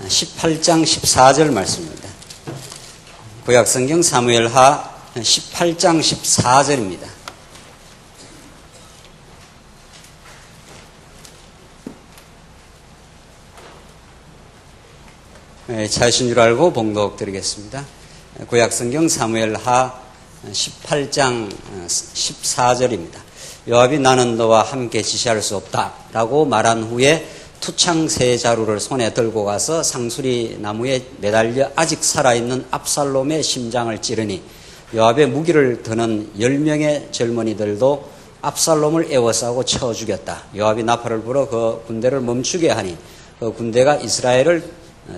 18장 14절 말씀입니다. 구약성경 사무엘하 18장 14절입니다. 찾으신 줄 알고 봉독 드리겠습니다. 구약성경 사무엘하 18장 14절입니다. 요압이 나는 너와 함께 지시할 수 없다 라고 말한 후에 투창 세 자루를 손에 들고 가서 상수리 나무에 매달려 아직 살아있는 압살롬의 심장을 찌르니 요압의 무기를 드는 10명의 젊은이들도 압살롬을 에워싸고 쳐 죽였다. 요압이 나팔을 불어 그 군대를 멈추게 하니 그 군대가 이스라엘을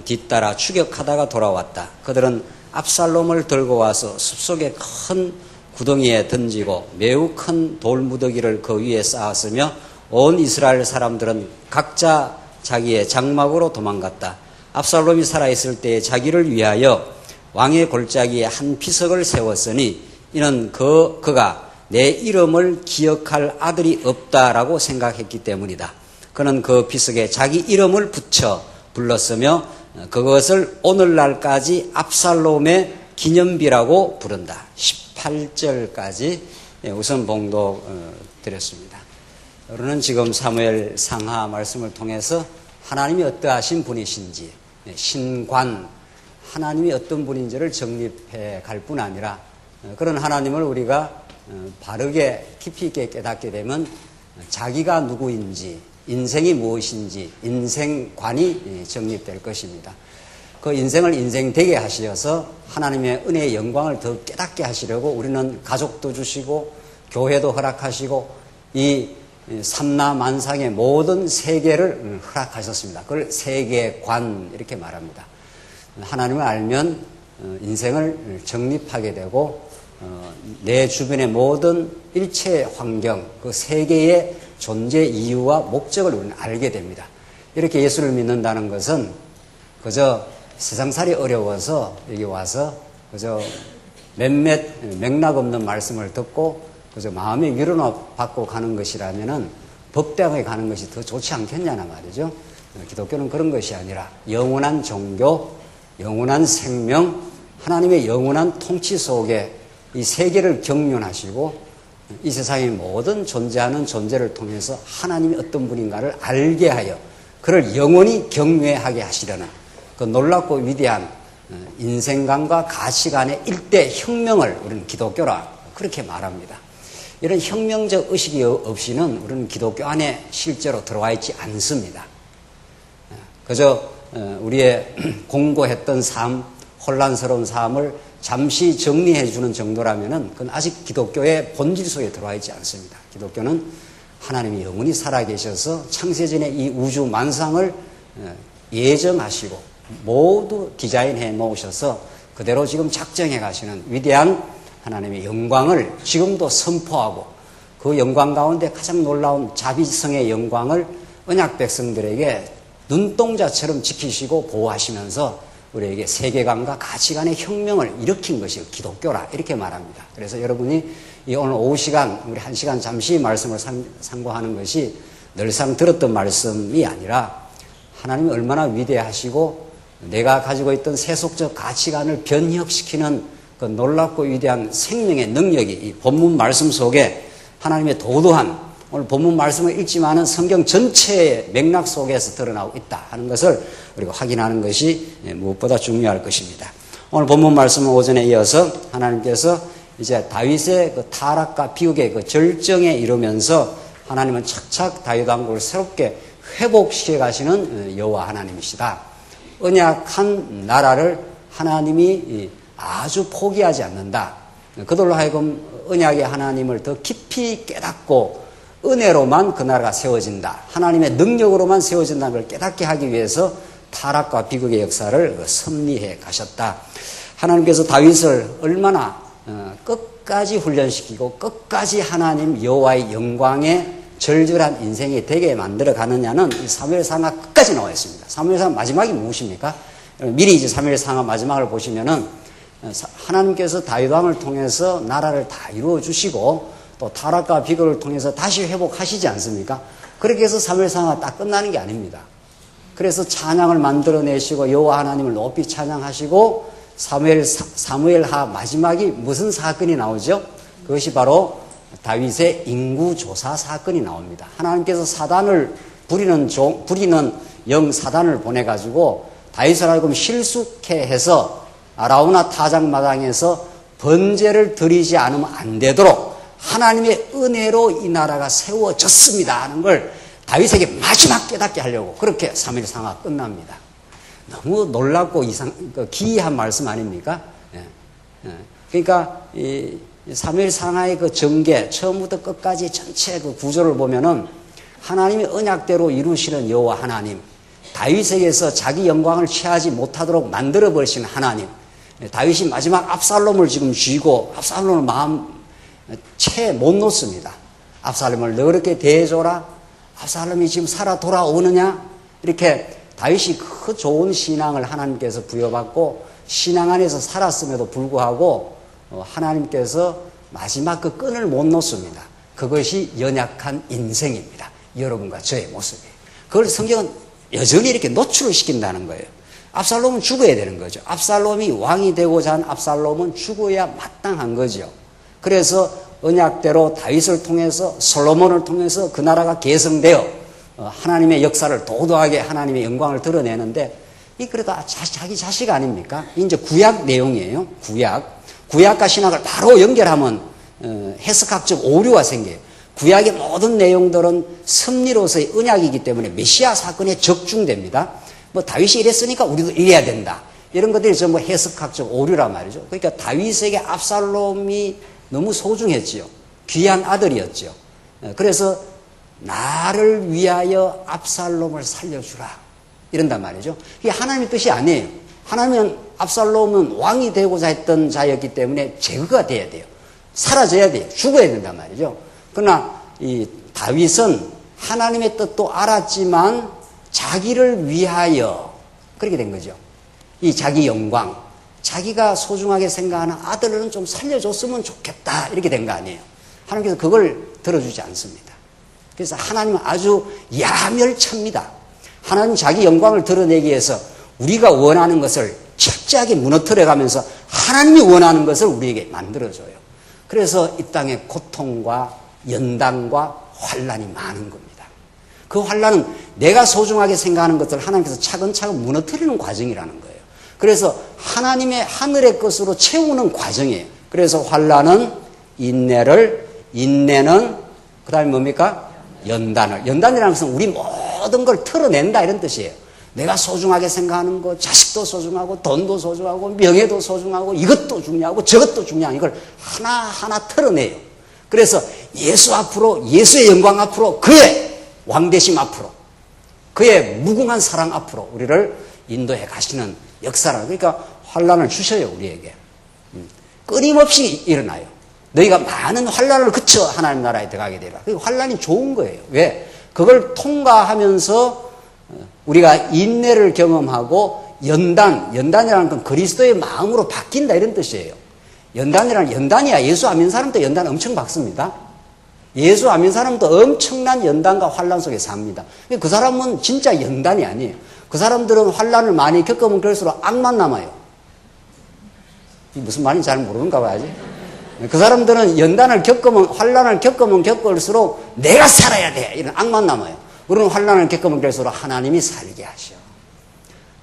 뒤따라 추격하다가 돌아왔다. 그들은 압살롬을 들고 와서 숲속의 큰 구덩이에 던지고 매우 큰 돌무더기를 그 위에 쌓았으며 온 이스라엘 사람들은 각자 자기의 장막으로 도망갔다. 압살롬이 살아있을 때에 자기를 위하여 왕의 골짜기에 한 비석을 세웠으니 이는 그가 내 이름을 기억할 아들이 없다라고 생각했기 때문이다. 그는 그 비석에 자기 이름을 붙여 불렀으며 그것을 오늘날까지 압살롬의 기념비라고 부른다. 18절까지 우선 봉독 드렸습니다. 우리는 지금 사무엘 상하 말씀을 통해서 하나님이 어떠하신 분이신지, 신관, 하나님이 어떤 분인지를 정립해 갈 뿐 아니라 그런 하나님을 우리가 바르게 깊이 있게 깨닫게 되면 자기가 누구인지, 인생이 무엇인지, 인생관이 정립될 것입니다. 그 인생을 인생되게 하셔서 하나님의 은혜의 영광을 더 깨닫게 하시려고 우리는 가족도 주시고 교회도 허락하시고 이 삼라만상의 모든 세계를 허락하셨습니다. 그걸 세계관 이렇게 말합니다. 하나님을 알면 인생을 정립하게 되고 내 주변의 모든 일체 환경, 그 세계의 존재 이유와 목적을 우리는 알게 됩니다. 이렇게 예수를 믿는다는 것은 그저 세상살이 어려워서 여기 와서 그저 몇몇 맥락 없는 말씀을 듣고 그저 마음의 위로나 받고 가는 것이라면은 법대하게 가는 것이 더 좋지 않겠냐나 말이죠. 기독교는 그런 것이 아니라 영원한 종교, 영원한 생명, 하나님의 영원한 통치 속에 이 세계를 경륜하시고 이 세상의 모든 존재하는 존재를 통해서 하나님이 어떤 분인가를 알게 하여 그를 영원히 경외하게 하시려는 그 놀랍고 위대한 인생관과 가치관의 일대 혁명을 우리는 기독교라 그렇게 말합니다. 이런 혁명적 의식이 없이는 우리는 기독교 안에 실제로 들어와 있지 않습니다. 그저 우리의 공고했던 삶, 혼란스러운 삶을 잠시 정리해 주는 정도라면은 그건 아직 기독교의 본질 속에 들어와 있지 않습니다. 기독교는 하나님이 영원히 살아계셔서 창세전에 이 우주 만상을 예정하시고 모두 디자인해 놓으셔서 그대로 지금 작정해 가시는 위대한 하나님의 영광을 지금도 선포하고 그 영광 가운데 가장 놀라운 자비성의 영광을 언약 백성들에게 눈동자처럼 지키시고 보호하시면서 우리에게 세계관과 가치관의 혁명을 일으킨 것이 기독교라 이렇게 말합니다. 그래서 여러분이 오늘 오후 시간 우리 1시간 잠시 말씀을 상고하는 것이 늘상 들었던 말씀이 아니라 하나님이 얼마나 위대하시고 내가 가지고 있던 세속적 가치관을 변혁시키는 그 놀랍고 위대한 생명의 능력이 이 본문 말씀 속에 하나님의 도도한 오늘 본문 말씀을 읽지만은 성경 전체의 맥락 속에서 드러나고 있다 하는 것을 우리가 확인하는 것이 무엇보다 중요할 것입니다. 오늘 본문 말씀은 오전에 이어서 하나님께서 이제 다윗의 그 타락과 비극의 그 절정에 이르면서 하나님은 착착 다윗 왕국을 새롭게 회복시켜 가시는 여호와 하나님이시다. 언약한 나라를 하나님이 아주 포기하지 않는다. 그들로 하여금 언약의 하나님을 더 깊이 깨닫고 은혜로만 그 나라가 세워진다. 하나님의 능력으로만 세워진다는 걸 깨닫게 하기 위해서 타락과 비극의 역사를 섭리해 가셨다. 하나님께서 다윗을 얼마나 끝까지 훈련시키고 끝까지 하나님 여호와의 영광에 절절한 인생이 되게 만들어 가느냐는 이 사무엘상하 끝까지 나와 있습니다. 사무엘상하 마지막이 무엇입니까? 미리 이제 사무엘상하 마지막을 보시면은 하나님께서 다윗 왕을 통해서 나라를 다 이루어 주시고 또 타락과 비극을 통해서 다시 회복하시지 않습니까? 그렇게 해서 사무엘상하가 딱 끝나는 게 아닙니다. 그래서 찬양을 만들어내시고 여호와 하나님을 높이 찬양하시고 사무엘하 마지막이 무슨 사건이 나오죠? 그것이 바로 다윗의 인구조사 사건이 나옵니다. 하나님께서 사단을 부리는 영 사단을 보내가지고 다윗을 하여금 실숙해 해서 아라우나 타작마당에서 번제를 드리지 않으면 안 되도록 하나님의 은혜로 이 나라가 세워졌습니다 하는 걸 다윗에게 마지막 깨닫게 하려고 그렇게 사무엘상하가 끝납니다. 너무 놀랍고 기이한 말씀 아닙니까? 그러니까 이 사무엘상하의 그 전개 처음부터 끝까지 전체 그 구조를 보면은 하나님의 언약대로 이루시는 여호와 하나님, 다윗에게서 자기 영광을 취하지 못하도록 만들어 버리시는 하나님, 다윗이 마지막 압살롬을 지금 쥐고 압살롬을 마음 채 못 놓습니다. 압살롬을 너렇게 대해줘라. 압살롬이 지금 살아 돌아오느냐? 이렇게 다윗이 그 좋은 신앙을 하나님께서 부여받고 신앙 안에서 살았음에도 불구하고 하나님께서 마지막 그 끈을 못 놓습니다. 그것이 연약한 인생입니다. 여러분과 저의 모습이에요. 그걸 성경은 여전히 이렇게 노출을 시킨다는 거예요. 압살롬은 죽어야 되는 거죠. 압살롬이 왕이 되고자 한 압살롬은 죽어야 마땅한 거죠. 그래서 언약대로 다윗을 통해서 솔로몬을 통해서 그 나라가 개성되어 하나님의 역사를 도도하게 하나님의 영광을 드러내는데 이 그래도 자기 자식 아닙니까? 이제 구약 내용이에요. 구약과 신약을 바로 연결하면 해석학적 오류가 생겨요. 구약의 모든 내용들은 섭리로서의 언약이기 때문에 메시아 사건에 적중됩니다. 뭐 다윗이 이랬으니까 우리도 이래야 된다. 이런 것들이 전부 해석학적 오류란 말이죠. 그러니까 다윗에게 압살롬이 너무 소중했지요. 귀한 아들이었죠. 그래서 나를 위하여 압살롬을 살려주라. 이런단 말이죠. 이게 하나님의 뜻이 아니에요. 하나님은 압살롬은 왕이 되고자 했던 자였기 때문에 제거가 돼야 돼요. 사라져야 돼요. 죽어야 된단 말이죠. 그러나 이 다윗은 하나님의 뜻도 알았지만 자기를 위하여 그렇게 된 거죠. 이 자기 영광, 자기가 소중하게 생각하는 아들은 좀 살려줬으면 좋겠다 이렇게 된 거 아니에요. 하나님께서 그걸 들어주지 않습니다. 그래서 하나님은 아주 야멸차입니다. 하나님 자기 영광을 드러내기 위해서 우리가 원하는 것을 철저하게 무너뜨려가면서 하나님이 원하는 것을 우리에게 만들어줘요. 그래서 이 땅에 고통과 연단과 환난이 많은 겁니다. 그 환난은 내가 소중하게 생각하는 것을 하나님께서 차근차근 무너뜨리는 과정이라는 거예요. 그래서 하나님의 하늘의 것으로 채우는 과정이에요. 그래서 환난은 인내는 그 다음에 뭡니까? 연단이라는 것은 우리 모든 걸 털어낸다 이런 뜻이에요. 내가 소중하게 생각하는 것, 자식도 소중하고 돈도 소중하고 명예도 소중하고 이것도 중요하고 저것도 중요한 이걸 하나하나 털어내요. 그래서 예수 앞으로, 예수의 영광 앞으로, 그의 왕대심 앞으로, 그의 무궁한 사랑 앞으로 우리를 인도해 가시는 역사를, 그러니까 환난을 주셔요, 우리에게. 끊임없이 일어나요. 너희가 많은 환난을 그쳐 하나님 나라에 들어가게 되라. 환난이 좋은 거예요. 왜? 그걸 통과하면서 우리가 인내를 경험하고 연단이라는 건 그리스도의 마음으로 바뀐다 이런 뜻이에요. 연단이야. 예수 안 믿는 사람도 연단 엄청 받습니다. 예수 안 믿는 사람도 엄청난 연단과 환난 속에 삽니다. 그 사람은 진짜 연단이 아니에요. 그 사람들은 환난을 많이 겪으면 그럴수록 악만 남아요. 무슨 말인지 잘 모르는가 봐야지. 그 사람들은 연단을 겪으면, 환난을 겪으면 겪을수록 내가 살아야 돼. 이런 악만 남아요. 우리는 환난을 겪으면 그럴수록 하나님이 살게 하셔.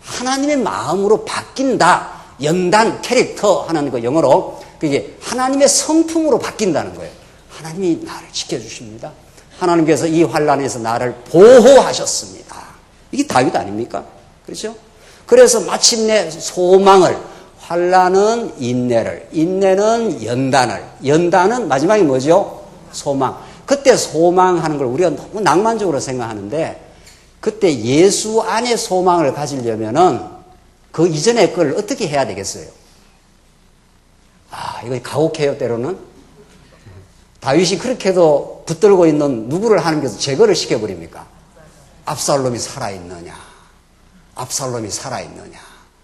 하나님의 마음으로 바뀐다. 연단, 캐릭터 하는 거 영어로 그게 하나님의 성품으로 바뀐다는 거예요. 하나님이 나를 지켜주십니다. 하나님께서 이 환난에서 나를 보호하셨습니다. 이게 다윗 아닙니까? 그렇죠? 그래서 마침내 소망을, 환난은 인내를, 인내는 연단은 마지막에 뭐죠? 소망. 그때 소망하는 걸 우리가 너무 낭만적으로 생각하는데 그때 예수 안에 소망을 가지려면은 그 이전의 걸 어떻게 해야 되겠어요? 이거 가혹해요, 때로는. 다윗이 그렇게도 붙들고 있는 누구를 하나님께서 제거를 시켜버립니까? 압살롬이 살아있느냐?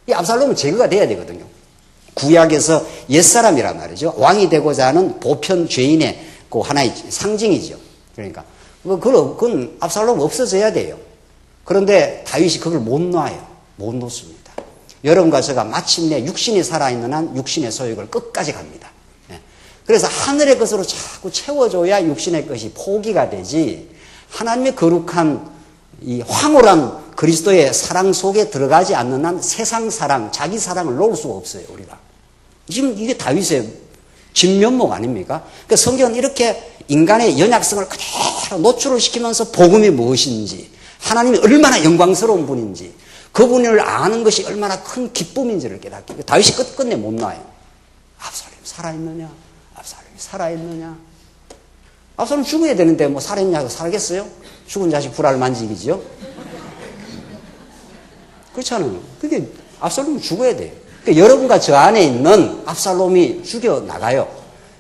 이 압살롬은 제거가 돼야 되거든요. 구약에서 옛사람이란 말이죠. 왕이 되고자 하는 보편 죄인의 그 하나의 상징이죠. 그러니까 그건 압살롬 없어져야 돼요. 그런데 다윗이 그걸 못 놔요. 못 놓습니다. 여러분과 제가 마침내 육신이 살아있는 한 육신의 소욕을 끝까지 갑니다. 그래서 하늘의 것으로 자꾸 채워줘야 육신의 것이 포기가 되지, 하나님의 거룩한 이 황홀한 그리스도의 사랑 속에 들어가지 않는 한 세상 사랑, 자기 사랑을 놓을 수가 없어요, 우리가. 지금 이게 다윗의 진면목 아닙니까? 그러니까 성경은 이렇게 인간의 연약성을 그대로 노출을 시키면서 복음이 무엇인지, 하나님이 얼마나 영광스러운 분인지, 그분을 아는 것이 얼마나 큰 기쁨인지를 깨닫게. 다윗이 끝끝내 못 놔요. 압살롬 살아있느냐? 압살롬이 살아있느냐? 압살롬 죽어야 되는데 뭐 살아있냐고 살겠어요? 죽은 자식 불알 만지기죠? 그렇잖아요. 그게 압살롬은 죽어야 돼요. 그러니까 여러분과 저 안에 있는 압살롬이 죽여나가요.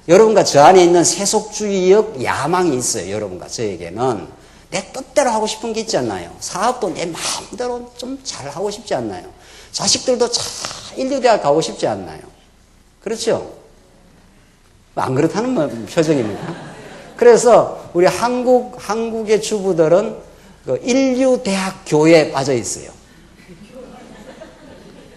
여러분과 저 안에 있는 세속주의적 야망이 있어요. 여러분과 저에게는. 내 뜻대로 하고 싶은 게 있지 않나요? 사업도 내 마음대로 좀 잘하고 싶지 않나요? 자식들도 잘 인류대학 가고 싶지 않나요? 그렇죠? 안 그렇다는 표정입니다. 그래서 우리 한국의 주부들은 그 인류대학 교회에 빠져 있어요.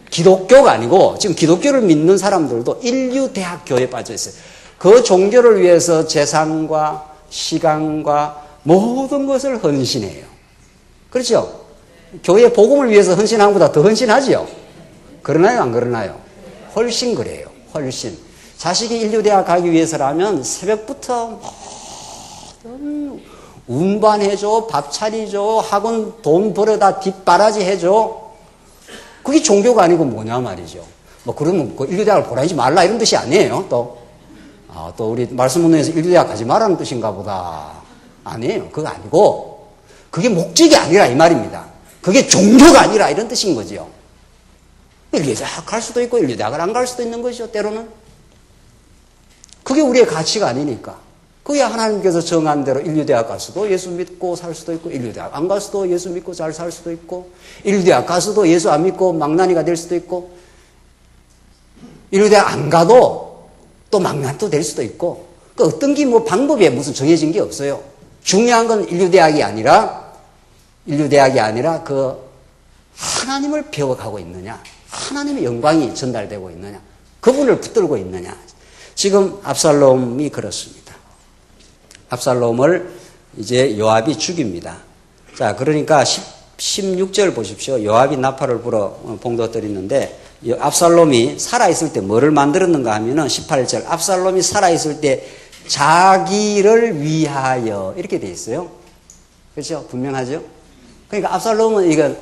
기독교가 아니고 지금 기독교를 믿는 사람들도 인류대학 교회에 빠져 있어요. 그 종교를 위해서 재산과 시간과 모든 것을 헌신해요. 그렇죠? 교회 복음을 위해서 헌신한 것보다 더 헌신하지요? 그러나요? 안 그러나요? 훨씬 그래요. 훨씬. 자식이 인류대학 가기 위해서라면 새벽부터 모든 운반해줘, 밥 차리줘, 학원 돈 벌어다 뒷바라지 해줘. 그게 종교가 아니고 뭐냐 말이죠. 뭐 그러면 그 인류대학을 보내지 말라 이런 뜻이 아니에요. 또 우리 말씀 운동에서 인류대학 가지 말라는 뜻인가 보다. 아니에요. 그거 아니고 그게 목적이 아니라 이 말입니다. 그게 종교가 아니라 이런 뜻인 거죠. 인류대학 갈 수도 있고 인류대학을 안 갈 수도 있는 것이죠. 때로는. 그게 우리의 가치가 아니니까. 그게 하나님께서 정한 대로 인류대학 갈 수도 예수 믿고 살 수도 있고, 인류대학 안 갈 수도 예수 믿고 잘 살 수도 있고, 인류대학 가서도 예수 안 믿고 망나니가 될 수도 있고, 인류대학 안 가도 또 망나니도 될 수도 있고, 그 어떤 게 뭐 방법이 무슨 정해진 게 없어요. 중요한 건 인류대학이 아니라 그 하나님을 배워가고 있느냐, 하나님의 영광이 전달되고 있느냐, 그분을 붙들고 있느냐. 지금 압살롬이 그렇습니다. 압살롬을 이제 요압이 죽입니다. 자, 그러니까 16절 보십시오. 요압이 나팔을 불어 봉도 드리는데, 압살롬이 살아있을 때 뭐를 만들었는가 하면은 18절. 압살롬이 살아있을 때 자기를 위하여 이렇게 돼 있어요. 그렇죠? 분명하죠? 그러니까 압살롬은 이건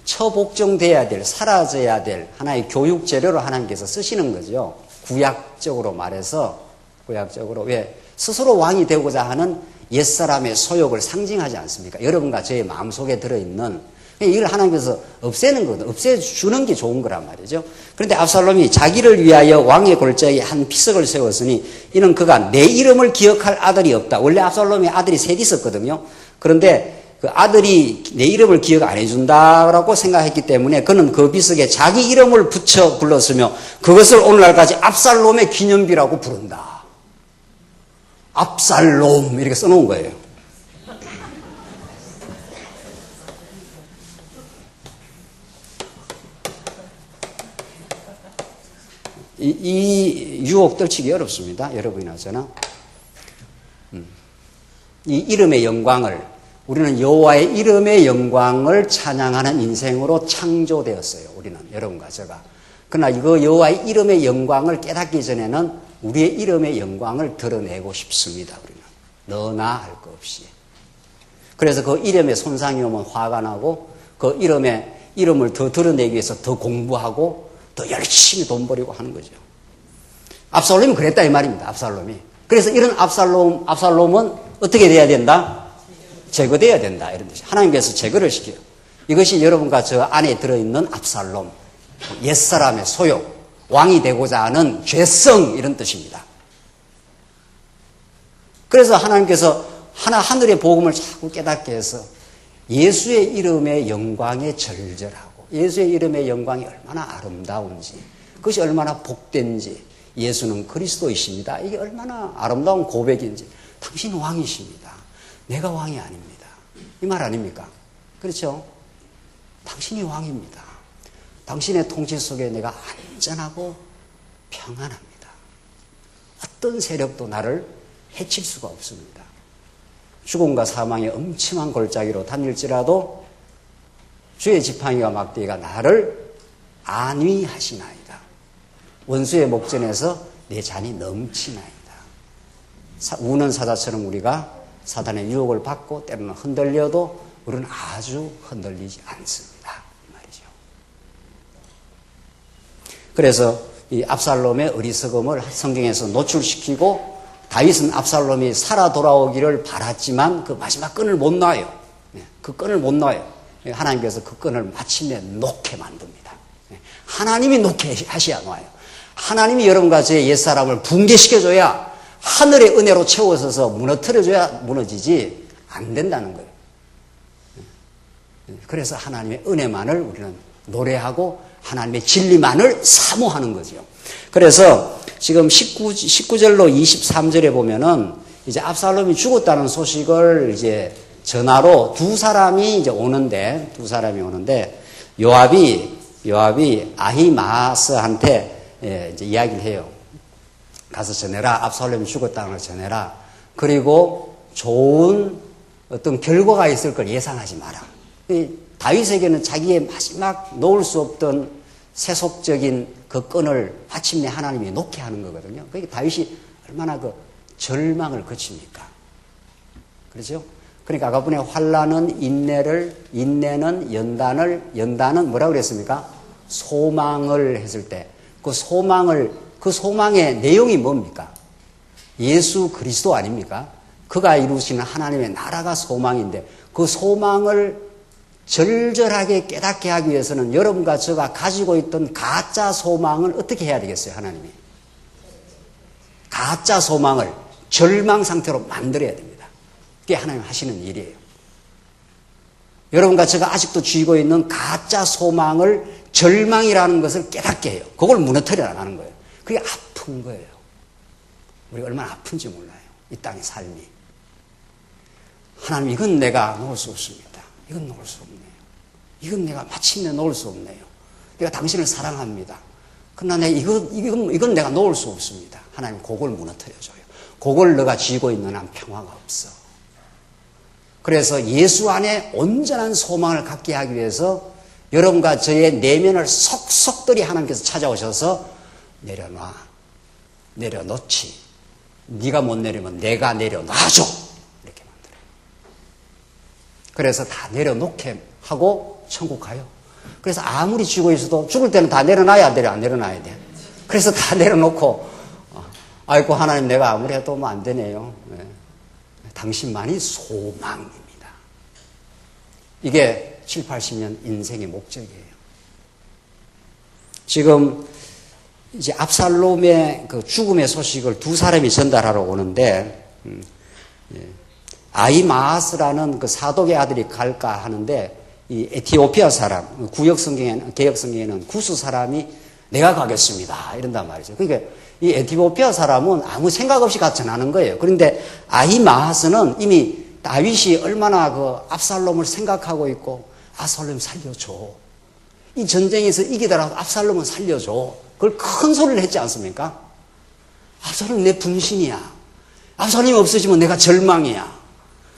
처복종돼야 될, 사라져야 될 하나의 교육 재료로 하나님께서 쓰시는 거죠. 구약적으로 말해서, 왜? 스스로 왕이 되고자 하는 옛사람의 소욕을 상징하지 않습니까? 여러분과 저의 마음속에 들어있는, 이걸 하나님께서 없애는 거거든. 없애주는 게 좋은 거란 말이죠. 그런데 압살롬이 자기를 위하여 왕의 골짜기에 한 피석을 세웠으니, 이는 그가 내 이름을 기억할 아들이 없다. 원래 압살롬이 아들이 셋 있었거든요. 그런데 그 아들이 내 이름을 기억 안 해준다라고 생각했기 때문에 그는 그 비석에 자기 이름을 붙여 불렀으며, 그것을 오늘날까지 압살롬의 기념비라고 부른다. 압살롬 이렇게 써놓은 거예요. 이 유혹 떨치기 어렵습니다. 여러분이나 저나. 이 이름의 영광을, 우리는 여호와의 이름의 영광을 찬양하는 인생으로 창조되었어요. 우리는, 여러분과 제가. 그러나 이거 여호와의 이름의 영광을 깨닫기 전에는 우리의 이름의 영광을 드러내고 싶습니다. 우리는 너나 할 것 없이. 그래서 그 이름에 손상이 오면 화가 나고, 그 이름을 더 드러내기 위해서 더 공부하고 더 열심히 돈 벌이고 하는 거죠. 압살롬이 그랬다 이 말입니다. 압살롬이. 그래서 이런 압살롬은 어떻게 돼야 된다? 제거돼야 된다, 이런 뜻이. 하나님께서 제거를 시켜요. 이것이 여러분과 저 안에 들어있는 압살롬, 옛사람의 소욕, 왕이 되고자 하는 죄성, 이런 뜻입니다. 그래서 하나님께서 하늘의 복음을 자꾸 깨닫게 해서 예수의 이름의 영광에 절절하고, 예수의 이름의 영광이 얼마나 아름다운지, 그것이 얼마나 복된지, 예수는 그리스도이십니다, 이게 얼마나 아름다운 고백인지, 당신 왕이십니다, 내가 왕이 아닙니다, 이 말 아닙니까? 그렇죠? 당신이 왕입니다. 당신의 통치 속에 내가 안전하고 평안합니다. 어떤 세력도 나를 해칠 수가 없습니다. 죽음과 사망의 엄침한 골짜기로 다닐지라도 주의 지팡이와 막대기가 나를 안위하시나이다. 원수의 목전에서 내 잔이 넘치나이다. 우는 사자처럼 우리가 사단의 유혹을 받고 때로는 흔들려도 우리는 아주 흔들리지 않습니다. 말이죠. 그래서 이 압살롬의 어리석음을 성경에서 노출시키고 다윗은 압살롬이 살아 돌아오기를 바랐지만 그 마지막 끈을 못 놔요. 그 끈을 못 놔요. 하나님께서 그 끈을 마침내 놓게 만듭니다. 하나님이 놓게 하셔야 놔요. 하나님이 여러분과 저의 옛사람을 붕괴시켜줘야 하늘의 은혜로 채워서서 무너뜨려줘야 무너지지 안 된다는 거예요. 그래서 하나님의 은혜만을 우리는 노래하고 하나님의 진리만을 사모하는 거죠. 그래서 지금 19절로 23절에 보면은 이제 압살롬이 죽었다는 소식을 이제 전화로 두 사람이 오는데 요압이 아히마스한테 이제 이야기를 해요. 가서 전해라. 압살롬이 죽었다는 걸 전해라. 그리고 좋은 어떤 결과가 있을 걸 예상하지 마라. 다윗에게는 자기의 마지막 놓을 수 없던 세속적인 그 끈을 마침내 하나님이 놓게 하는 거거든요. 그러니까 다윗이 얼마나 그 절망을 거칩니까? 그렇죠? 그러니까 아까 분에 환난은 인내는 연단은 뭐라고 그랬습니까? 소망을 했을 때 그 소망의 내용이 뭡니까? 예수 그리스도 아닙니까? 그가 이루시는 하나님의 나라가 소망인데 그 소망을 절절하게 깨닫게 하기 위해서는 여러분과 저가 가지고 있던 가짜 소망을 어떻게 해야 되겠어요? 하나님이 가짜 소망을 절망 상태로 만들어야 됩니다. 그게 하나님 하시는 일이에요. 여러분과 제가 아직도 쥐고 있는 가짜 소망을 절망이라는 것을 깨닫게 해요. 그걸 무너뜨리라는 거예요. 그게 아픈 거예요. 우리가 얼마나 아픈지 몰라요. 이 땅의 삶이. 하나님, 이건 내가 놓을 수 없습니다. 이건 놓을 수 없네요. 이건 내가 마침내 놓을 수 없네요. 내가 당신을 사랑합니다. 그러나 이건 내가 놓을 수 없습니다. 하나님, 그걸 무너뜨려줘요. 그걸 너가 쥐고 있는 한 평화가 없어. 그래서 예수 안에 온전한 소망을 갖게 하기 위해서 여러분과 저의 내면을 속속들이 하나님께서 찾아오셔서 내려놓지. 네가 못 내리면 내가 내려놔줘. 이렇게 만들어요. 그래서 다 내려놓게 하고 천국 가요. 그래서 아무리 쥐고 있어도 죽을 때는 다 내려놔야 돼, 안 내려놔야 돼. 그래서 다 내려놓고 아이고 하나님 내가 아무리 해도 뭐 안 되네요. 네. 당신만이 소망입니다. 이게 7, 80년 인생의 목적이에요. 지금 이제 압살롬의 그 죽음의 소식을 두 사람이 전달하러 오는데 아히마아스라는 그 사독의 아들이 갈까 하는데 이 에티오피아 사람, 개역 성경에는 구스 사람이 내가 가겠습니다 이런단 말이죠. 그러니까 이 에티오피아 사람은 아무 생각 없이 가서 전하는 거예요. 그런데 아히마아스는 이미 다윗이 얼마나 그 압살롬을 생각하고 있고 압살롬 살려줘. 이 전쟁에서 이기더라도 압살롬은 살려줘. 그걸 큰 소리를 했지 않습니까? 압살롬 내 분신이야. 압살롬이 없어지면 내가 절망이야.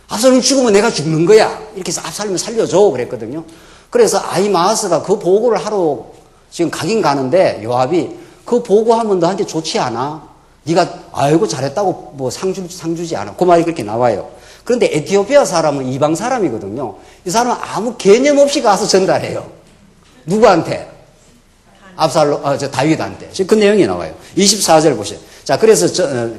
압살롬이 죽으면 내가 죽는 거야. 이렇게 해서 압살롬을 살려줘 그랬거든요. 그래서 아히마아스가 그 보고를 하러 지금 가긴 가는데 요압이 그 보고하면 너한테 좋지 않아. 네가 아이고 잘했다고 뭐 상 주지 않아. 그 말이 그렇게 나와요. 그런데 에티오피아 사람은 이방 사람이거든요. 이 사람은 아무 개념 없이 가서 전달해요. 누구한테? 다윗한테. 지금 그 내용이 나와요. 24절 보세요. 자, 그래서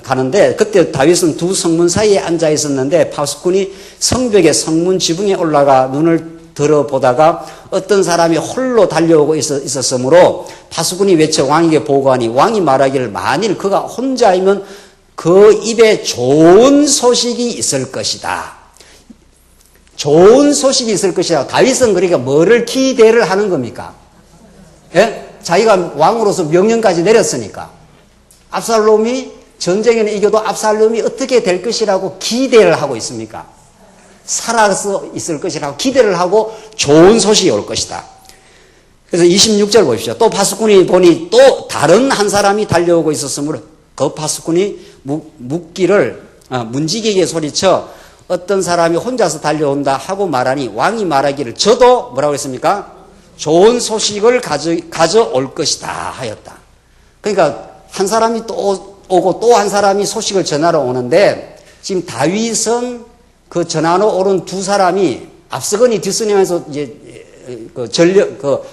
가는데 그때 다윗은 두 성문 사이에 앉아 있었는데 파수꾼이 성벽의 성문 지붕에 올라가 눈을 들어보다가 어떤 사람이 홀로 달려오고 있었으므로 파수꾼이 외쳐 왕에게 보고하니 왕이 말하기를 만일 그가 혼자이면 그 입에 좋은 소식이 있을 것이다. 좋은 소식이 있을 것이다. 다윗은 그러니까 뭐를 기대를 하는 겁니까? 예? 자기가 왕으로서 명령까지 내렸으니까. 전쟁에는 이겨도 압살롬이 어떻게 될 것이라고 기대를 하고 있습니까? 살아서 있을 것이라고 기대를 하고 좋은 소식이 올 것이다. 그래서 26절 보십시오. 또 파수꾼이 보니 또 다른 한 사람이 달려오고 있었으므로 그 파수꾼이 문지기게 소리쳐 어떤 사람이 혼자서 달려온다 하고 말하니 왕이 말하기를 저도 뭐라고 했습니까? 좋은 소식을 가져올 것이다 하였다. 그러니까 한 사람이 또 오고 또 한 사람이 소식을 전하러 오는데 지금 다윗은 그 전하러 오는 두 사람이 앞서거니 뒤서니면서 이제 그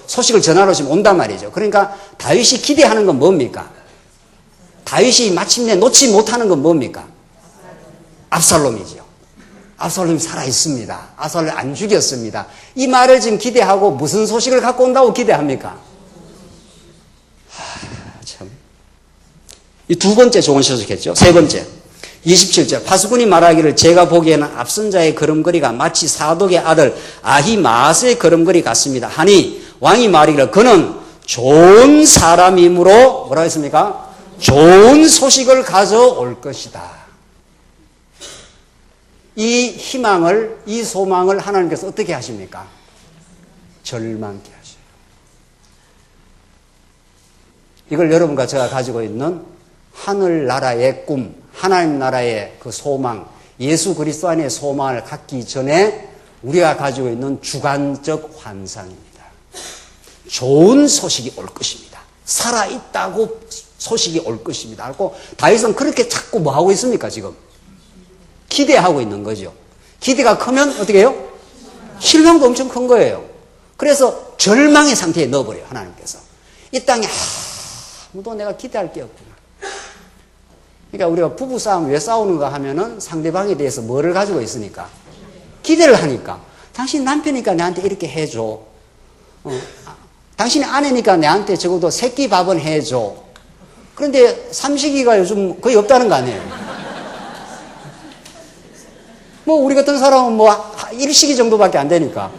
소식을 전하러 지금 온단 말이죠. 그러니까 다윗이 기대하는 건 뭡니까? 다윗이 마침내 놓지 못하는 건 뭡니까? 압살롬이죠. 압살롬이 살아있습니다. 압살롬이 안 죽였습니다. 이 말을 지금 기대하고 무슨 소식을 갖고 온다고 기대합니까? 참. 이 두 번째 좋은 소식했죠. 세 번째. 27절. 파수꾼이 말하기를 제가 보기에는 앞선 자의 걸음걸이가 마치 사독의 아들 아히마아스의 걸음걸이 같습니다. 하니 왕이 말하기를 그는 좋은 사람이므로 뭐라 했습니까? 좋은 소식을 가져올 것이다. 이 희망을, 이 소망을 하나님께서 어떻게 하십니까? 절망케 하셔요. 이걸 여러분과 제가 가지고 있는 하늘나라의 꿈, 하나님 나라의 그 소망, 예수 그리스도 안의 소망을 갖기 전에 우리가 가지고 있는 주관적 환상입니다. 좋은 소식이 올 것입니다. 살아있다고 소식이 올 것입니다. 하고 다윗은 그렇게 자꾸 뭐 하고 있습니까, 지금? 기대하고 있는 거죠. 기대가 크면 어떻게 해요? 실망도 엄청 큰 거예요. 그래서 절망의 상태에 넣어버려요, 하나님께서. 이 땅에 아무도 내가 기대할 게 없구나. 그러니까 우리가 부부싸움 왜 싸우는가 하면은 상대방에 대해서 뭐를 가지고 있으니까? 기대를 하니까. 당신 남편이니까 내한테 이렇게 해줘. 당신이 아내니까 내한테 적어도 새끼 밥은 해줘. 그런데 삼식이가 요즘 거의 없다는 거 아니에요? 뭐 우리 같은 사람은 뭐 일식이 정도밖에 안 되니까.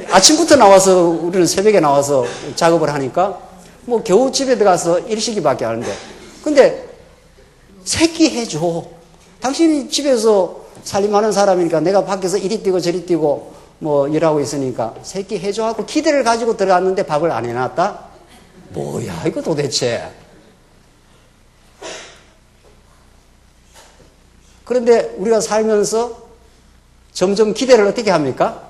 아침부터 나와서 우리는 새벽에 나와서 작업을 하니까 뭐 겨우 집에 들어가서 일식이밖에 안 하는데. 근데 새끼 해줘. 당신이 집에서 살림하는 사람이니까 내가 밖에서 이리 뛰고 저리 뛰고 뭐 일하고 있으니까 새끼 해줘 하고 기대를 가지고 들어갔는데 밥을 안 해놨다? 뭐야 이거 도대체. 그런데 우리가 살면서 점점 기대를 어떻게 합니까?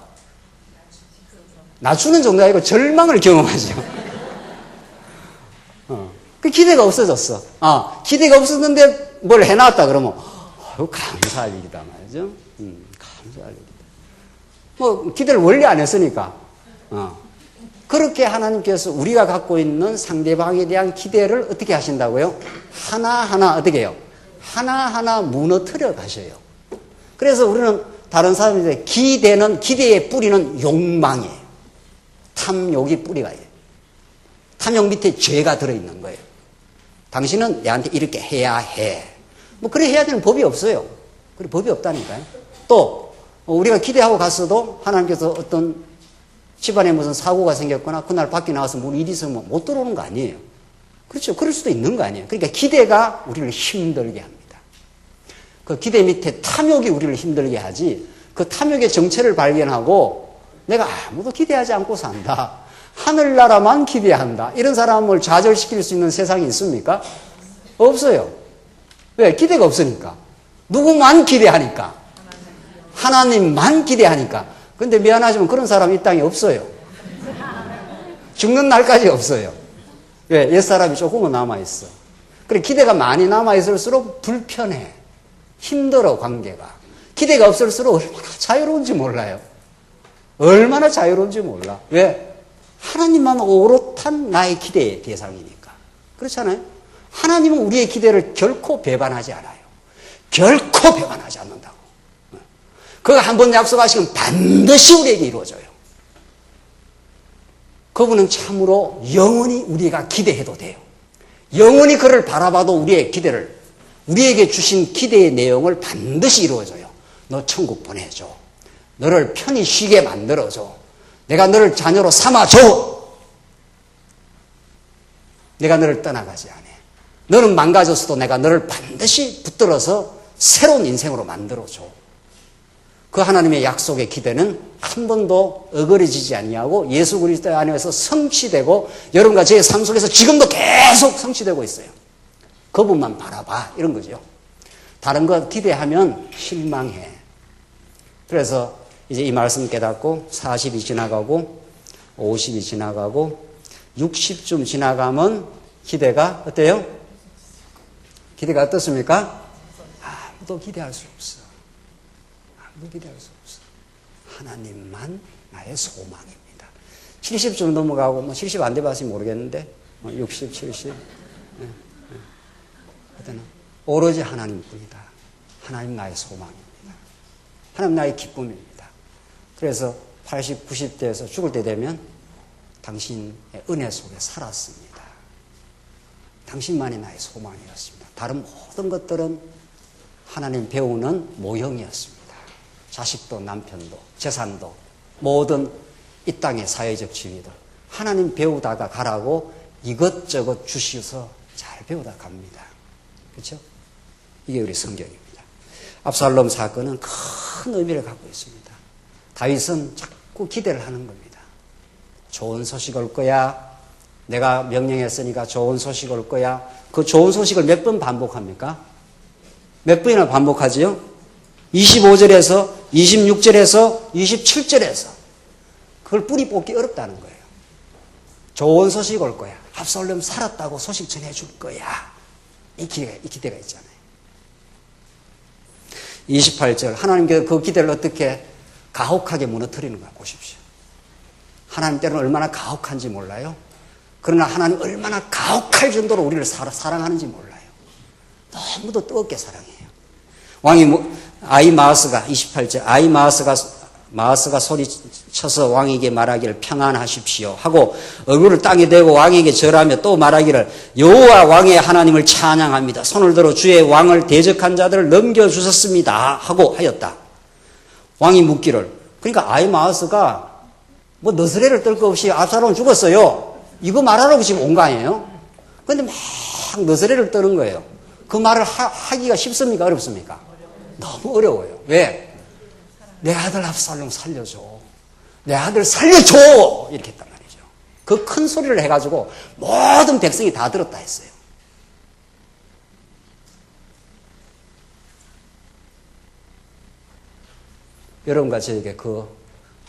낮추는 정도가 아니고 절망을 경험하죠. 그 기대가 없어졌어. 기대가 없었는데 뭘 해놨다 그러면 감사할 일이다 말이죠. 감사할 일이다. 뭐 기대를 원래 안 했으니까. 그렇게 하나님께서 우리가 갖고 있는 상대방에 대한 기대를 어떻게 하신다고요? 하나하나 어떻게 해요? 하나하나 무너뜨려 가셔요. 그래서 우리는 다른 사람들의 기대의 뿌리는 욕망이에요. 탐욕이 뿌리가 있어요. 탐욕 밑에 죄가 들어있는 거예요. 당신은 내한테 이렇게 해야 해. 뭐 그래 해야 되는 법이 없어요. 그래 법이 없다니까요. 또 우리가 기대하고 갔어도 하나님께서 어떤 집안에 무슨 사고가 생겼거나 그날 밖에 나와서 뭐 일이 있으면 못 들어오는 거 아니에요. 그렇죠. 그럴 수도 있는 거 아니에요. 그러니까 기대가 우리를 힘들게 합니다. 그 기대 밑에 탐욕이 우리를 힘들게 하지, 그 탐욕의 정체를 발견하고 내가 아무도 기대하지 않고 산다. 하늘나라만 기대한다. 이런 사람을 좌절시킬 수 있는 세상이 있습니까? 없어요. 왜? 기대가 없으니까. 누구만 기대하니까. 하나님만 기대하니까. 근데 미안하지만 그런 사람 이 땅에 없어요. 죽는 날까지 없어요. 왜? 옛사람이 조금은 남아있어. 그래, 기대가 많이 남아있을수록 불편해. 힘들어, 관계가. 기대가 없을수록 얼마나 자유로운지 몰라요. 얼마나 자유로운지 몰라. 왜? 하나님만 오롯한 나의 기대의 대상이니까. 그렇잖아요? 하나님은 우리의 기대를 결코 배반하지 않아요. 결코 배반하지 않는다고. 그가 한번 약속하시면 반드시 우리에게 이루어져요. 그분은 참으로 영원히 우리가 기대해도 돼요. 영원히 그를 바라봐도 우리의 기대를, 우리에게 주신 기대의 내용을 반드시 이루어져요. 너 천국 보내줘. 너를 편히 쉬게 만들어줘. 내가 너를 자녀로 삼아줘. 내가 너를 떠나가지 않아. 너는 망가졌어도 내가 너를 반드시 붙들어서 새로운 인생으로 만들어줘. 그 하나님의 약속의 기대는 한 번도 어그러지지 아니하고 예수 그리스도 안에서 성취되고 여러분과 제 삶 속에서 지금도 계속 성취되고 있어요. 그분만 바라봐 이런 거죠. 다른 거 기대하면 실망해. 그래서 이제 이 말씀 깨닫고 40이 지나가고 50이 지나가고 60쯤 지나가면 기대가 어때요? 기대가 어떻습니까? 아무도 기대할 수 없어. 아무도 기대할 수 없어. 하나님만 나의 소망입니다. 70쯤 넘어가고 뭐 70 안 돼봤으면 모르겠는데 60, 70 그때는 오로지 하나님뿐이다. 하나님 나의 소망입니다. 하나님 나의 기쁨입니다. 그래서 80, 90대에서 죽을 때 되면 당신의 은혜 속에 살았습니다. 당신만이 나의 소망이었습니다. 다른 모든 것들은 하나님 배우는 모형이었습니다. 자식도 남편도 재산도 모든 이 땅의 사회적 지위도 하나님 배우다가 가라고 이것저것 주셔서 잘 배우다 갑니다. 그렇죠? 이게 우리 성경입니다. 압살롬 사건은 큰 의미를 갖고 있습니다. 다윗은 자꾸 기대를 하는 겁니다. 좋은 소식 올 거야. 내가 명령했으니까 좋은 소식 올 거야. 그 좋은 소식을 몇 번 반복합니까? 몇 번이나 반복하지요? 25절에서 26절에서 27절에서 그걸 뿌리 뽑기 어렵다는 거예요. 좋은 소식 올 거야. 압살롬 살았다고 소식 전해줄 거야. 이 기대가 있잖아요. 28절 하나님께서 그 기대를 어떻게 가혹하게 무너뜨리는가 보십시오. 하나님 때는 얼마나 가혹한지 몰라요. 그러나 하나님 얼마나 가혹할 정도로 우리를 사랑하는지 몰라요. 너무도 뜨겁게 사랑해요. 왕이 아이마아스가 28절 마아스가 소리쳐서 왕에게 말하기를 평안하십시오 하고 얼굴을 땅에 대고 왕에게 절하며 또 말하기를 여호와 왕의 하나님을 찬양합니다. 손을 들어 주의 왕을 대적한 자들을 넘겨주셨습니다 하고 하였다. 왕이 묻기를 그러니까 아이마아스가 뭐 너스레를 떨 거 없이 압살롬 죽었어요. 이거 말하라고 지금 온 거 아니에요? 그런데 막 너스레를 떠는 거예요. 그 말을 하기가 쉽습니까? 어렵습니까? 너무 어려워요. 왜? 내 아들 압살롬 살려줘. 내 아들 살려줘! 이렇게 했단 말이죠. 그 큰 소리를 해가지고 모든 백성이 다 들었다 했어요. 여러분과 저에게 그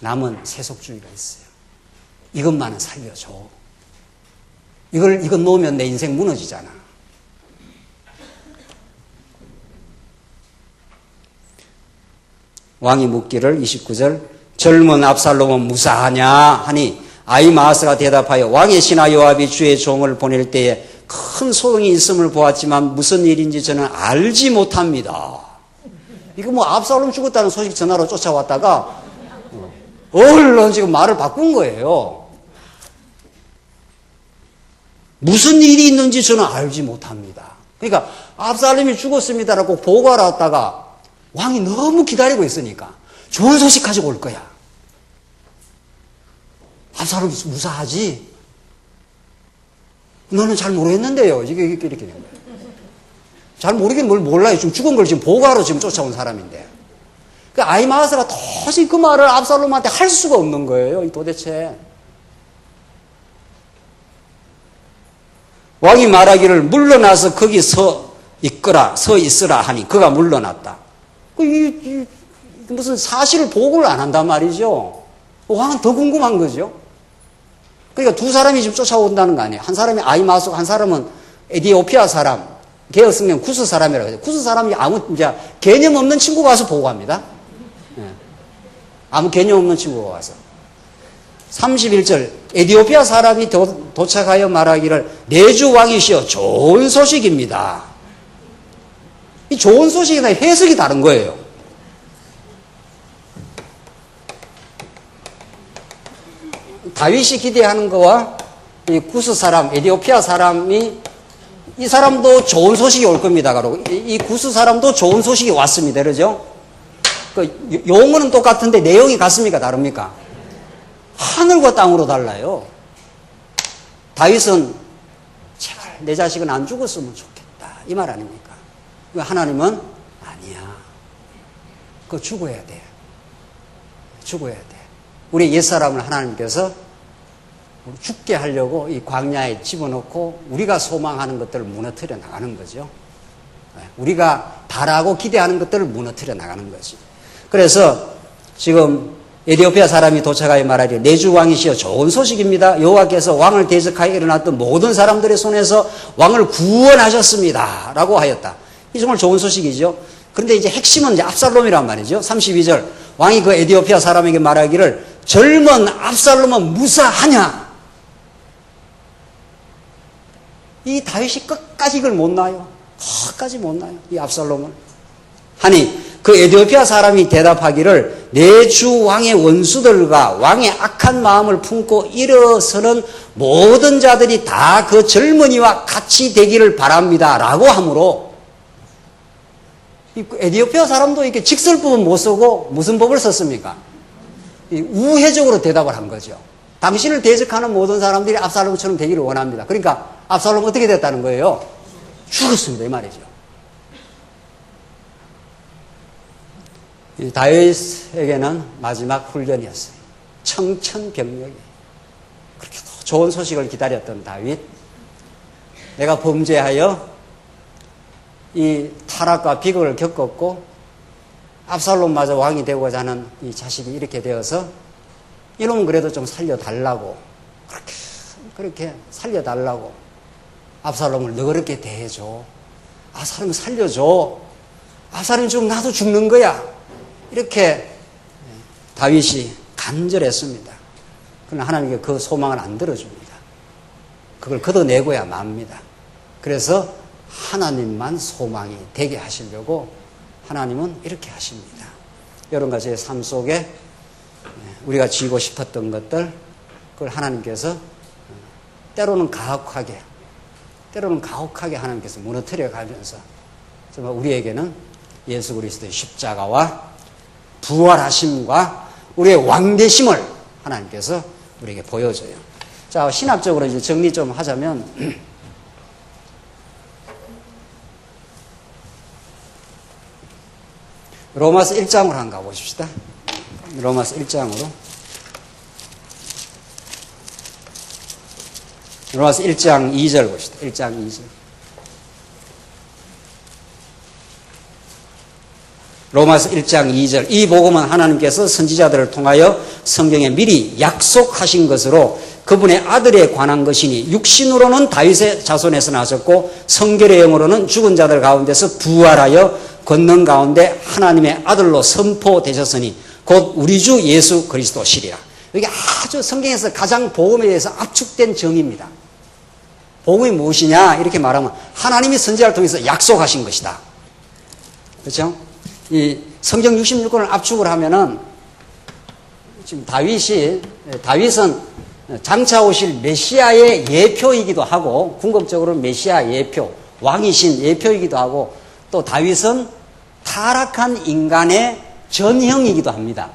남은 세속주의가 있어요. 이것만은 살려줘. 이건 놓으면 내 인생 무너지잖아. 왕이 묻기를 29절 젊은 압살롬은 무사하냐 하니 아히마아스가 대답하여 왕의 신하 요압이 주의 종을 보낼 때에 큰 소동이 있음을 보았지만 무슨 일인지 저는 알지 못합니다. 이거 뭐 압살롬 죽었다는 소식 전화로 쫓아왔다가 얼른 지금 말을 바꾼 거예요. 무슨 일이 있는지 저는 알지 못합니다. 그러니까 압살롬이 죽었습니다라고 보고하러 왔다가 왕이 너무 기다리고 있으니까 좋은 소식 가지고 올 거야. 압살롬 무사하지? 너는 잘 모르겠는데요. 이게 이렇게 된 거예요. 잘 모르긴 뭘 몰라요. 지금 죽은 걸 지금 보고하러 지금 쫓아온 사람인데. 그 아히마아스가 도저히 그 말을 압살롬한테 할 수가 없는 거예요. 도대체. 왕이 말하기를 물러나서 거기 서 있으라 하니 그가 물러났다. 무슨 사실을 보고를 안 한단 말이죠. 왕은 더 궁금한 거죠. 그러니까 두 사람이 지금 쫓아온다는 거 아니에요. 한 사람이 아히마아스고 한 사람은 에티오피아 사람, 개혁 성경 구스 사람이라고 해요. 구스 사람이 아무 이제 개념 없는 친구가 와서 보고합니다. 네. 아무 개념 없는 친구가 와서. 31절 에티오피아 사람이 도착하여 말하기를 내주 왕이시여 좋은 소식입니다. 이 좋은 소식이나 해석이 다른 거예요. 다윗이 기대하는 거와 이 구스 사람, 에티오피아 사람이 이 사람도 좋은 소식이 올 겁니다. 그러고 이 구스 사람도 좋은 소식이 왔습니다. 그러죠? 그 용어는 똑같은데 내용이 같습니까? 다릅니까? 하늘과 땅으로 달라요. 다윗은 제발 내 자식은 안 죽었으면 좋겠다. 이 말 아닙니까? 하나님은 아니야. 그거 죽어야 돼. 죽어야 돼. 우리 옛사람을 하나님께서 죽게 하려고 이 광야에 집어넣고 우리가 소망하는 것들을 무너뜨려 나가는 거죠. 우리가 바라고 기대하는 것들을 무너뜨려 나가는 거지. 그래서 지금 에디오피아 사람이 도착하여 말하기를 내 주 왕이시여 좋은 소식입니다. 여호와께서 왕을 대적하여 일어났던 모든 사람들의 손에서 왕을 구원하셨습니다. 라고 하였다. 이 정말 좋은 소식이죠. 그런데 이제 핵심은 이제 압살롬이란 말이죠. 32절 왕이 그 에디오피아 사람에게 말하기를 젊은 압살롬은 무사하냐? 이 다윗이 끝까지 이걸 못 놔요. 끝까지 못 놔요. 이 압살롬을. 하니 그 에디오피아 사람이 대답하기를 내 주 왕의 원수들과 왕의 악한 마음을 품고 일어서는 모든 자들이 다 그 젊은이와 같이 되기를 바랍니다. 라고 하므로 에디오피아 사람도 이렇게 직설법은 못 쓰고 무슨 법을 썼습니까? 우회적으로 대답을 한 거죠. 당신을 대적하는 모든 사람들이 압살롬처럼 되기를 원합니다. 그러니까 압살롬 어떻게 됐다는 거예요? 죽었습니다. 이 말이죠. 다윗에게는 마지막 훈련이었어요. 청천벽력이. 그렇게 좋은 소식을 기다렸던 다윗. 내가 범죄하여 이 타락과 비극을 겪었고 압살롬마저 왕이 되고자 하는 이 자식이 이렇게 되어서 이놈은 그래도 좀 살려달라고 그렇게 살려달라고 압살롬을 너그럽게 대해줘. 압살롬 살려줘. 압살롬이 죽으면 나도 죽는 거야. 이렇게 다윗이 간절했습니다. 그러나 하나님께 그 소망을 안 들어줍니다. 그걸 걷어내고야 맙니다. 그래서 하나님만 소망이 되게 하시려고 하나님은 이렇게 하십니다. 여러분과 제 삶 속에 우리가 쥐고 싶었던 것들 그걸 하나님께서 때로는 가혹하게 하나님께서 무너뜨려 가면서 정말 우리에게는 예수 그리스도의 십자가와 부활하심과 우리의 왕되심을 하나님께서 우리에게 보여줘요. 자, 신학적으로 이제 정리 좀 하자면 로마서 1장으로 한번 가보십시다. 로마서 1장으로. 로마서 1장 2절 봅시다. 1장 2절. 로마서 1장 2절. 이 복음은 하나님께서 선지자들을 통하여 성경에 미리 약속하신 것으로 그분의 아들에 관한 것이니 육신으로는 다윗의 자손에서 나셨고 성결의 영으로는 죽은 자들 가운데서 부활하여 권능 가운데 하나님의 아들로 선포되셨으니 곧 우리 주 예수 그리스도시리라. 이게 아주 성경에서 가장 복음에 대해서 압축된 정의입니다. 복음이 무엇이냐 이렇게 말하면 하나님이 선지자를 통해서 약속하신 것이다. 그렇죠? 이 성경 66권을 압축을 하면은 지금 다윗은 장차 오실 메시아의 예표이기도 하고 궁극적으로 메시아 예표, 왕이신 예표이기도 하고 또 다윗은 타락한 인간의 전형이기도 합니다.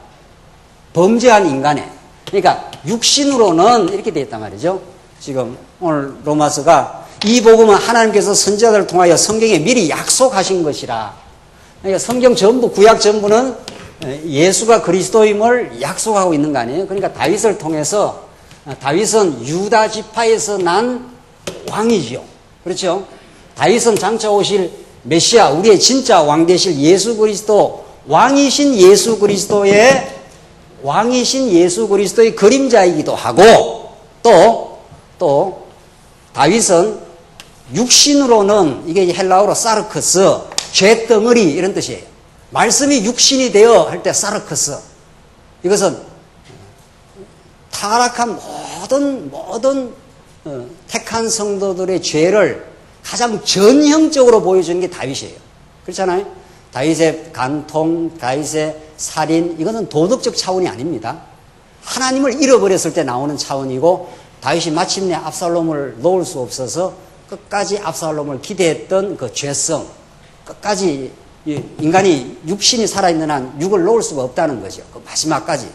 범죄한 인간의. 그러니까 육신으로는 이렇게 되어 있단 말이죠. 지금 오늘 로마서가 이 복음은 하나님께서 선지자들을 통하여 성경에 미리 약속하신 것이라. 그러니까 성경 전부, 구약 전부는 예수가 그리스도임을 약속하고 있는 거 아니에요? 그러니까 다윗을 통해서 다윗은 유다 지파에서 난 왕이지요. 그렇죠? 다윗은 장차 오실 메시아, 우리의 진짜 왕 되실 예수 그리스도, 왕이신 예수 그리스도의 그림자이기도 하고, 또 다윗은 육신으로는 이게 헬라어로 사르크스, 죄덩어리 이런 뜻이에요. 말씀이 육신이 되어 할 때 사르크스. 이것은 타락한 모든 택한 성도들의 죄를 가장 전형적으로 보여주는 게 다윗이에요. 그렇잖아요? 다윗의 간통, 다윗의 살인, 이거는 도덕적 차원이 아닙니다. 하나님을 잃어버렸을 때 나오는 차원이고 다윗이 마침내 압살롬을 놓을 수 없어서 끝까지 압살롬을 기대했던 그 죄성, 끝까지 인간이 육신이 살아있는 한 육을 놓을 수가 없다는 거죠. 그 마지막까지.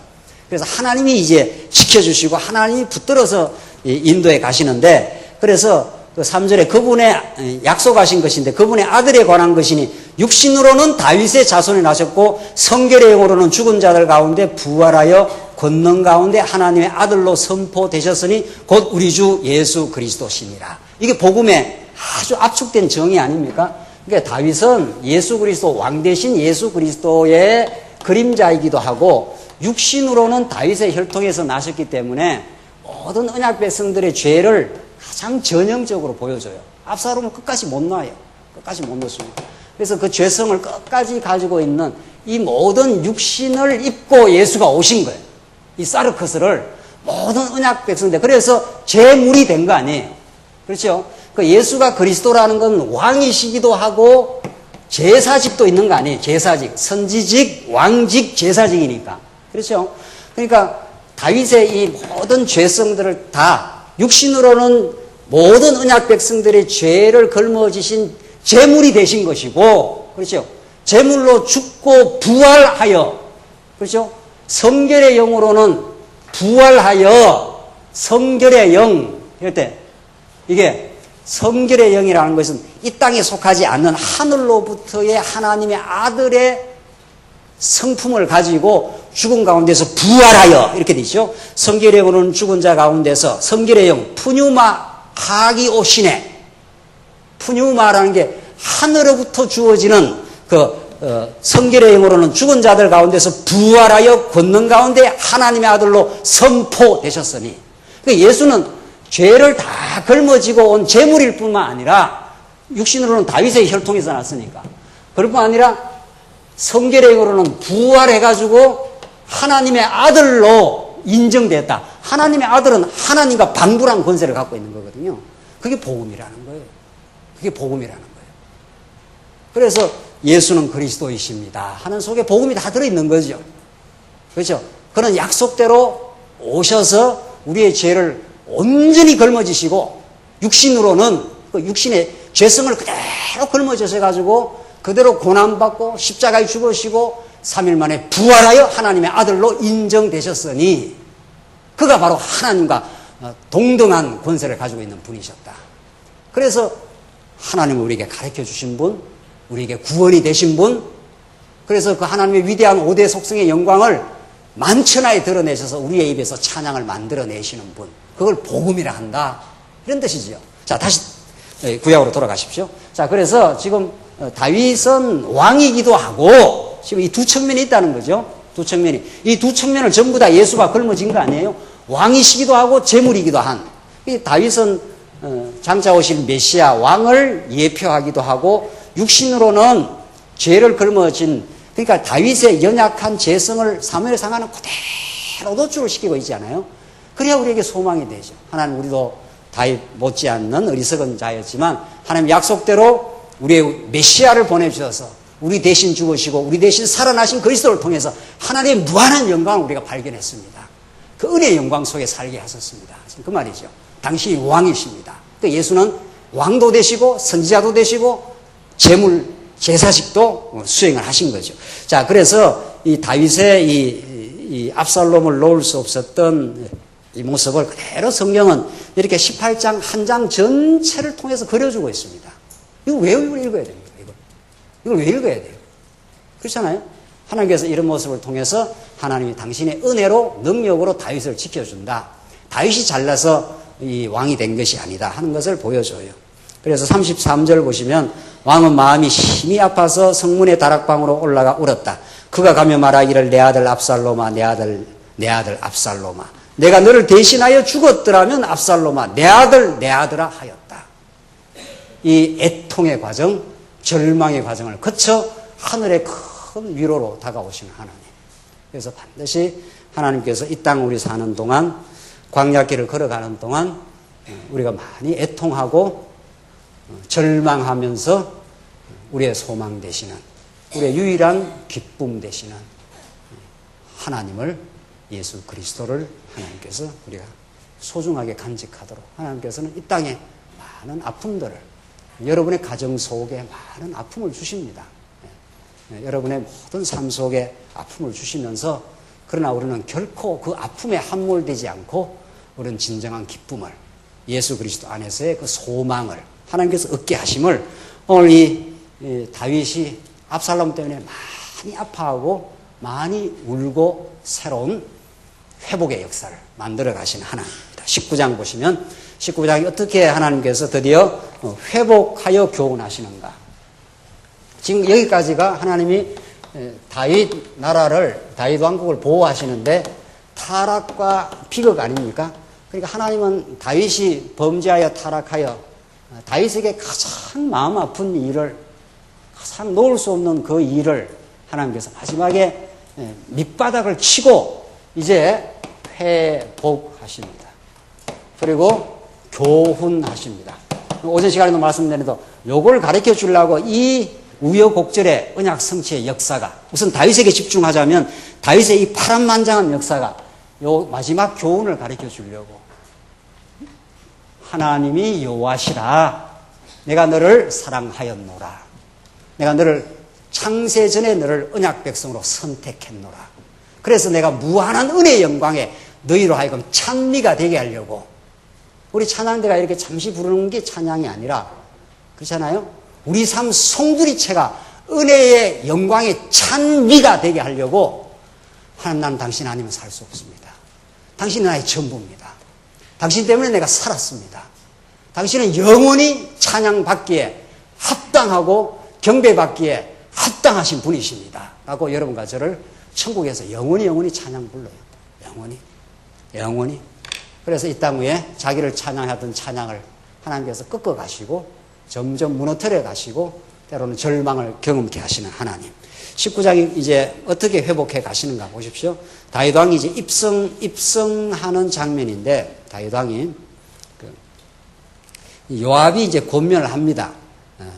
그래서 하나님이 이제 지켜주시고 하나님이 붙들어서 인도에 가시는데 그래서 그 3절에 그분의 약속하신 것인데 그분의 아들에 관한 것이니 육신으로는 다윗의 자손이 나셨고 성결의 영으로는 죽은 자들 가운데 부활하여 권능 가운데 하나님의 아들로 선포되셨으니 곧 우리 주 예수 그리스도시니라. 이게 복음의 아주 압축된 정의 아닙니까? 그러니까 다윗은 예수 그리스도 왕 대신 예수 그리스도의 그림자이기도 하고 육신으로는 다윗의 혈통에서 나셨기 때문에 모든 언약 백성들의 죄를 가장 전형적으로 보여줘요. 압살롬은 끝까지 못 놔요. 끝까지 못 놓습니다. 그래서 그 죄성을 끝까지 가지고 있는 이 모든 육신을 입고 예수가 오신 거예요. 이 사르크스를 모든 언약 백성들. 그래서 제물이 된 거 아니에요. 그렇죠? 그 예수가 그리스도라는 건 왕이시기도 하고 제사직도 있는 거 아니에요. 제사직. 선지직, 왕직, 제사직이니까. 그렇죠? 그러니까 다윗의 이 모든 죄성들을 다 육신으로는 모든 언약 백성들의 죄를 걸머지신 제물이 되신 것이고, 그렇죠? 제물로 죽고 부활하여, 그렇죠? 성결의 영으로는 부활하여 성결의 영, 이럴 때 이게 성결의 영이라는 것은 이 땅에 속하지 않는 하늘로부터의 하나님의 아들의 성품을 가지고 죽은 가운데서 부활하여 이렇게 되죠. 성결의 영으로는 죽은 자 가운데서 성결의 영 푸뉴마 하기 오시네. 푸뉴마라는 게 하늘로부터 주어지는 성결의 영으로는 죽은 자들 가운데서 부활하여 권능 가운데 하나님의 아들로 선포되셨으니. 그러니까 예수는 죄를 다 걸머지고 온 제물일 뿐만 아니라 육신으로는 다윗의 혈통에서 났으니까. 그럴 뿐 아니라 성결의 영으로는 부활해가지고 하나님의 아들로 인정됐다. 하나님의 아들은 하나님과 반불한 권세를 갖고 있는 거거든요. 그게 복음이라는 거예요. 그게 복음이라는 거예요. 그래서 예수는 그리스도이십니다 하는 속에 복음이 다 들어있는 거죠. 그렇죠? 그런 약속대로 오셔서 우리의 죄를 온전히 걸머지시고 육신으로는 그 육신의 죄성을 그대로 걸머져서 그대로 고난받고 십자가에 죽으시고 3일 만에 부활하여 하나님의 아들로 인정되셨으니 그가 바로 하나님과 동등한 권세를 가지고 있는 분이셨다. 그래서 하나님을 우리에게 가르쳐 주신 분, 우리에게 구원이 되신 분, 그래서 그 하나님의 위대한 5대 속성의 영광을 만천하에 드러내셔서 우리의 입에서 찬양을 만들어내시는 분, 그걸 복음이라 한다. 이런 뜻이지요. 자, 다시 구약으로 돌아가십시오. 자, 그래서 지금 다윗은 왕이기도 하고 지금 이 두 측면이 있다는 거죠. 두 측면이. 이 두 측면을 전부 다 예수가 걸머진 거 아니에요? 왕이시기도 하고 제물이기도 한. 이 다윗은 장차 오실 메시아 왕을 예표하기도 하고 육신으로는 죄를 걸머진, 그러니까 다윗의 연약한 죄성을 사무엘상하는 그대로 노출을 시키고 있지 않아요? 그래야 우리에게 소망이 되죠. 하나님, 우리도 다윗 못지않는 어리석은 자였지만 하나님 약속대로 우리의 메시아를 보내주셔서 우리 대신 죽으시고 우리 대신 살아나신 그리스도를 통해서 하나님의 무한한 영광을 우리가 발견했습니다. 그 은혜의 영광 속에 살게 하셨습니다. 그 말이죠. 당신이 왕이십니다. 또 예수는 왕도 되시고 선지자도 되시고 제물 제사직도 수행을 하신 거죠. 자, 그래서 이 다윗의 이 압살롬을 놓을 수 없었던 이 모습을 그대로 성경은 이렇게 18장 한 장 전체를 통해서 그려주고 있습니다. 이거 왜 읽어야 됩니까? 이걸 왜 읽어야 돼요? 그렇잖아요? 하나님께서 이런 모습을 통해서 하나님이 당신의 은혜로 능력으로 다윗을 지켜준다. 다윗이 잘나서 이 왕이 된 것이 아니다 하는 것을 보여줘요. 그래서 33절 보시면 왕은 마음이 심히 아파서 성문의 다락방으로 올라가 울었다. 그가 가며 말하기를 내 아들 압살롬아, 내 아들 압살롬아, 내가 너를 대신하여 죽었더라면 압살롬아, 내 아들아 하였다. 이 애통의 과정, 절망의 과정을 거쳐 하늘의 큰 위로로 다가오시는 하나님. 그래서 반드시 하나님께서 이 땅 우리 사는 동안, 광야길을 걸어가는 동안 우리가 많이 애통하고 절망하면서 우리의 소망 되시는, 우리의 유일한 기쁨 되시는 하나님을, 예수 그리스도를 하나님께서 우리가 소중하게 간직하도록, 하나님께서는 이 땅에 많은 아픔들을, 여러분의 가정 속에 많은 아픔을 주십니다. 여러분의 모든 삶 속에 아픔을 주시면서, 그러나 우리는 결코 그 아픔에 함몰되지 않고 우리는 진정한 기쁨을, 예수 그리스도 안에서의 그 소망을 하나님께서 얻게 하심을 오늘 이 다윗이 압살롬 때문에 많이 아파하고 많이 울고 새로운 회복의 역사를 만들어 가신 하나님입니다. 19장 보시면 19장이 어떻게 하나님께서 드디어 회복하여 교훈하시는가. 지금 여기까지가 하나님이 다윗 나라를, 다윗 왕국을 보호하시는데 타락과 비극 아닙니까? 그러니까 하나님은 다윗이 범죄하여 타락하여 다윗에게 가장 마음 아픈 일을, 가장 놓을 수 없는 그 일을 하나님께서 마지막에 밑바닥을 치고 이제 회복하십니다. 그리고 교훈하십니다. 오전 시간에도 말씀드렸는데 요걸 가르쳐 주려고 이 우여곡절의 언약 성취의 역사가, 우선 다윗에게 집중하자면 다윗의 이 파란만장한 역사가 요 마지막 교훈을 가르쳐 주려고, 하나님이 여호와시라, 내가 너를 사랑하였노라, 내가 너를 창세전에 너를 언약 백성으로 선택했노라, 그래서 내가 무한한 은혜의 영광에 너희로 하여금 찬미가 되게 하려고. 우리 찬양대가 이렇게 잠시 부르는 게 찬양이 아니라, 그렇잖아요? 우리 삶 송두리째가 은혜의 영광의 찬미가 되게 하려고 하나님, 나는 당신 아니면 살 수 없습니다. 당신은 나의 전부입니다. 당신 때문에 내가 살았습니다. 당신은 영원히 찬양받기에 합당하고 경배받기에 합당하신 분이십니다. 라고 여러분과 저를 천국에서 영원히 찬양 불러요. 영원히. 그래서 이 땅 위에 자기를 찬양하던 찬양을 하나님께서 꺾어 가시고 점점 무너뜨려 가시고 때로는 절망을 경험케 하시는 하나님. 19장이 이제 어떻게 회복해 가시는가 보십시오. 다윗 왕이 이제 입성하는 장면인데, 다윗 왕이 요압이 이제 권면을 합니다.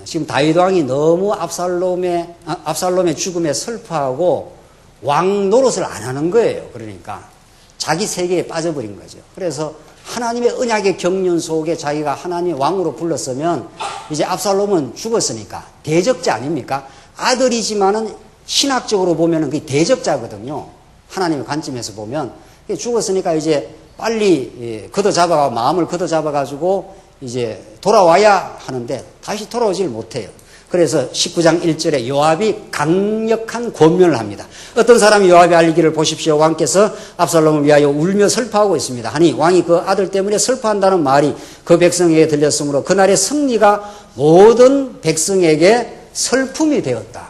지금 다윗 왕이 너무 압살롬의 죽음에 슬퍼하고 왕 노릇을 안 하는 거예요. 그러니까 자기 세계에 빠져버린 거죠. 그래서 하나님의 언약의 경륜 속에 자기가 하나님의 왕으로 불렀으면 이제 압살롬은 죽었으니까 대적자 아닙니까? 아들이지만은 신학적으로 보면은 그게 대적자거든요. 하나님의 관점에서 보면. 죽었으니까 이제 빨리 걷어잡아가, 마음을 걷어잡아가지고 이제 돌아와야 하는데 다시 돌아오질 못해요. 그래서 19장 1절에 요압이 강력한 권면을 합니다. 어떤 사람이 요압이 알리기를, 보십시오. 왕께서 압살롬을 위하여 울며 슬퍼하고 있습니다. 하니 왕이 그 아들 때문에 슬퍼한다는 말이 그 백성에게 들렸으므로 그날의 승리가 모든 백성에게 슬픔이 되었다.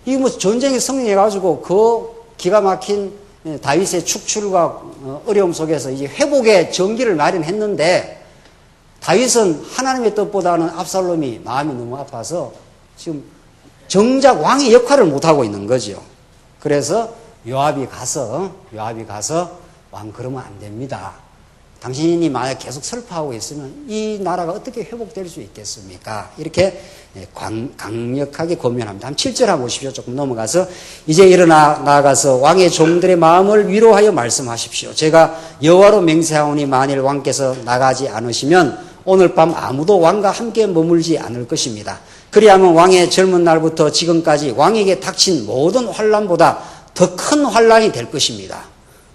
이게 뭐 전쟁에 승리해가지고 그 기가 막힌 다윗의 축출과 어려움 속에서 이제 회복의 전기를 마련했는데, 다윗은 하나님의 뜻보다는 압살롬이 마음이 너무 아파서 지금 정작 왕의 역할을 못하고 있는 거죠. 그래서 요압이 가서 왕, 그러면 안 됩니다. 당신이 만약 계속 슬퍼하고 있으면 이 나라가 어떻게 회복될 수 있겠습니까? 이렇게 강력하게 권면합니다. 한 7절 한번 보십시오. 조금 넘어가서, 이제 일어나 나아가서 왕의 종들의 마음을 위로하여 말씀하십시오. 제가 여호와로 맹세하오니 만일 왕께서 나가지 않으시면 오늘 밤 아무도 왕과 함께 머물지 않을 것입니다. 그리하면 왕의 젊은 날부터 지금까지 왕에게 닥친 모든 환난보다 더 큰 환난이 될 것입니다.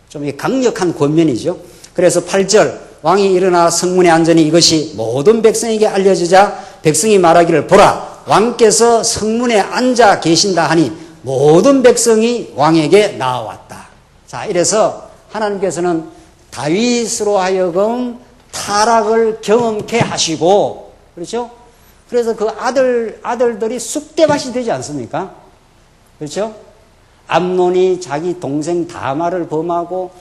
좀 강력한 권면이죠. 그래서 8절, 왕이 일어나 성문에 앉으니 이것이 모든 백성에게 알려지자 백성이 말하기를, 보라, 왕께서 성문에 앉아 계신다 하니 모든 백성이 왕에게 나아왔다. 자, 이래서 하나님께서는 다윗으로 하여금 타락을 경험케 하시고, 그렇죠? 그래서 그 아들들이 쑥대밭이 되지 않습니까? 그렇죠? 암논이 자기 동생 다말을 범하고,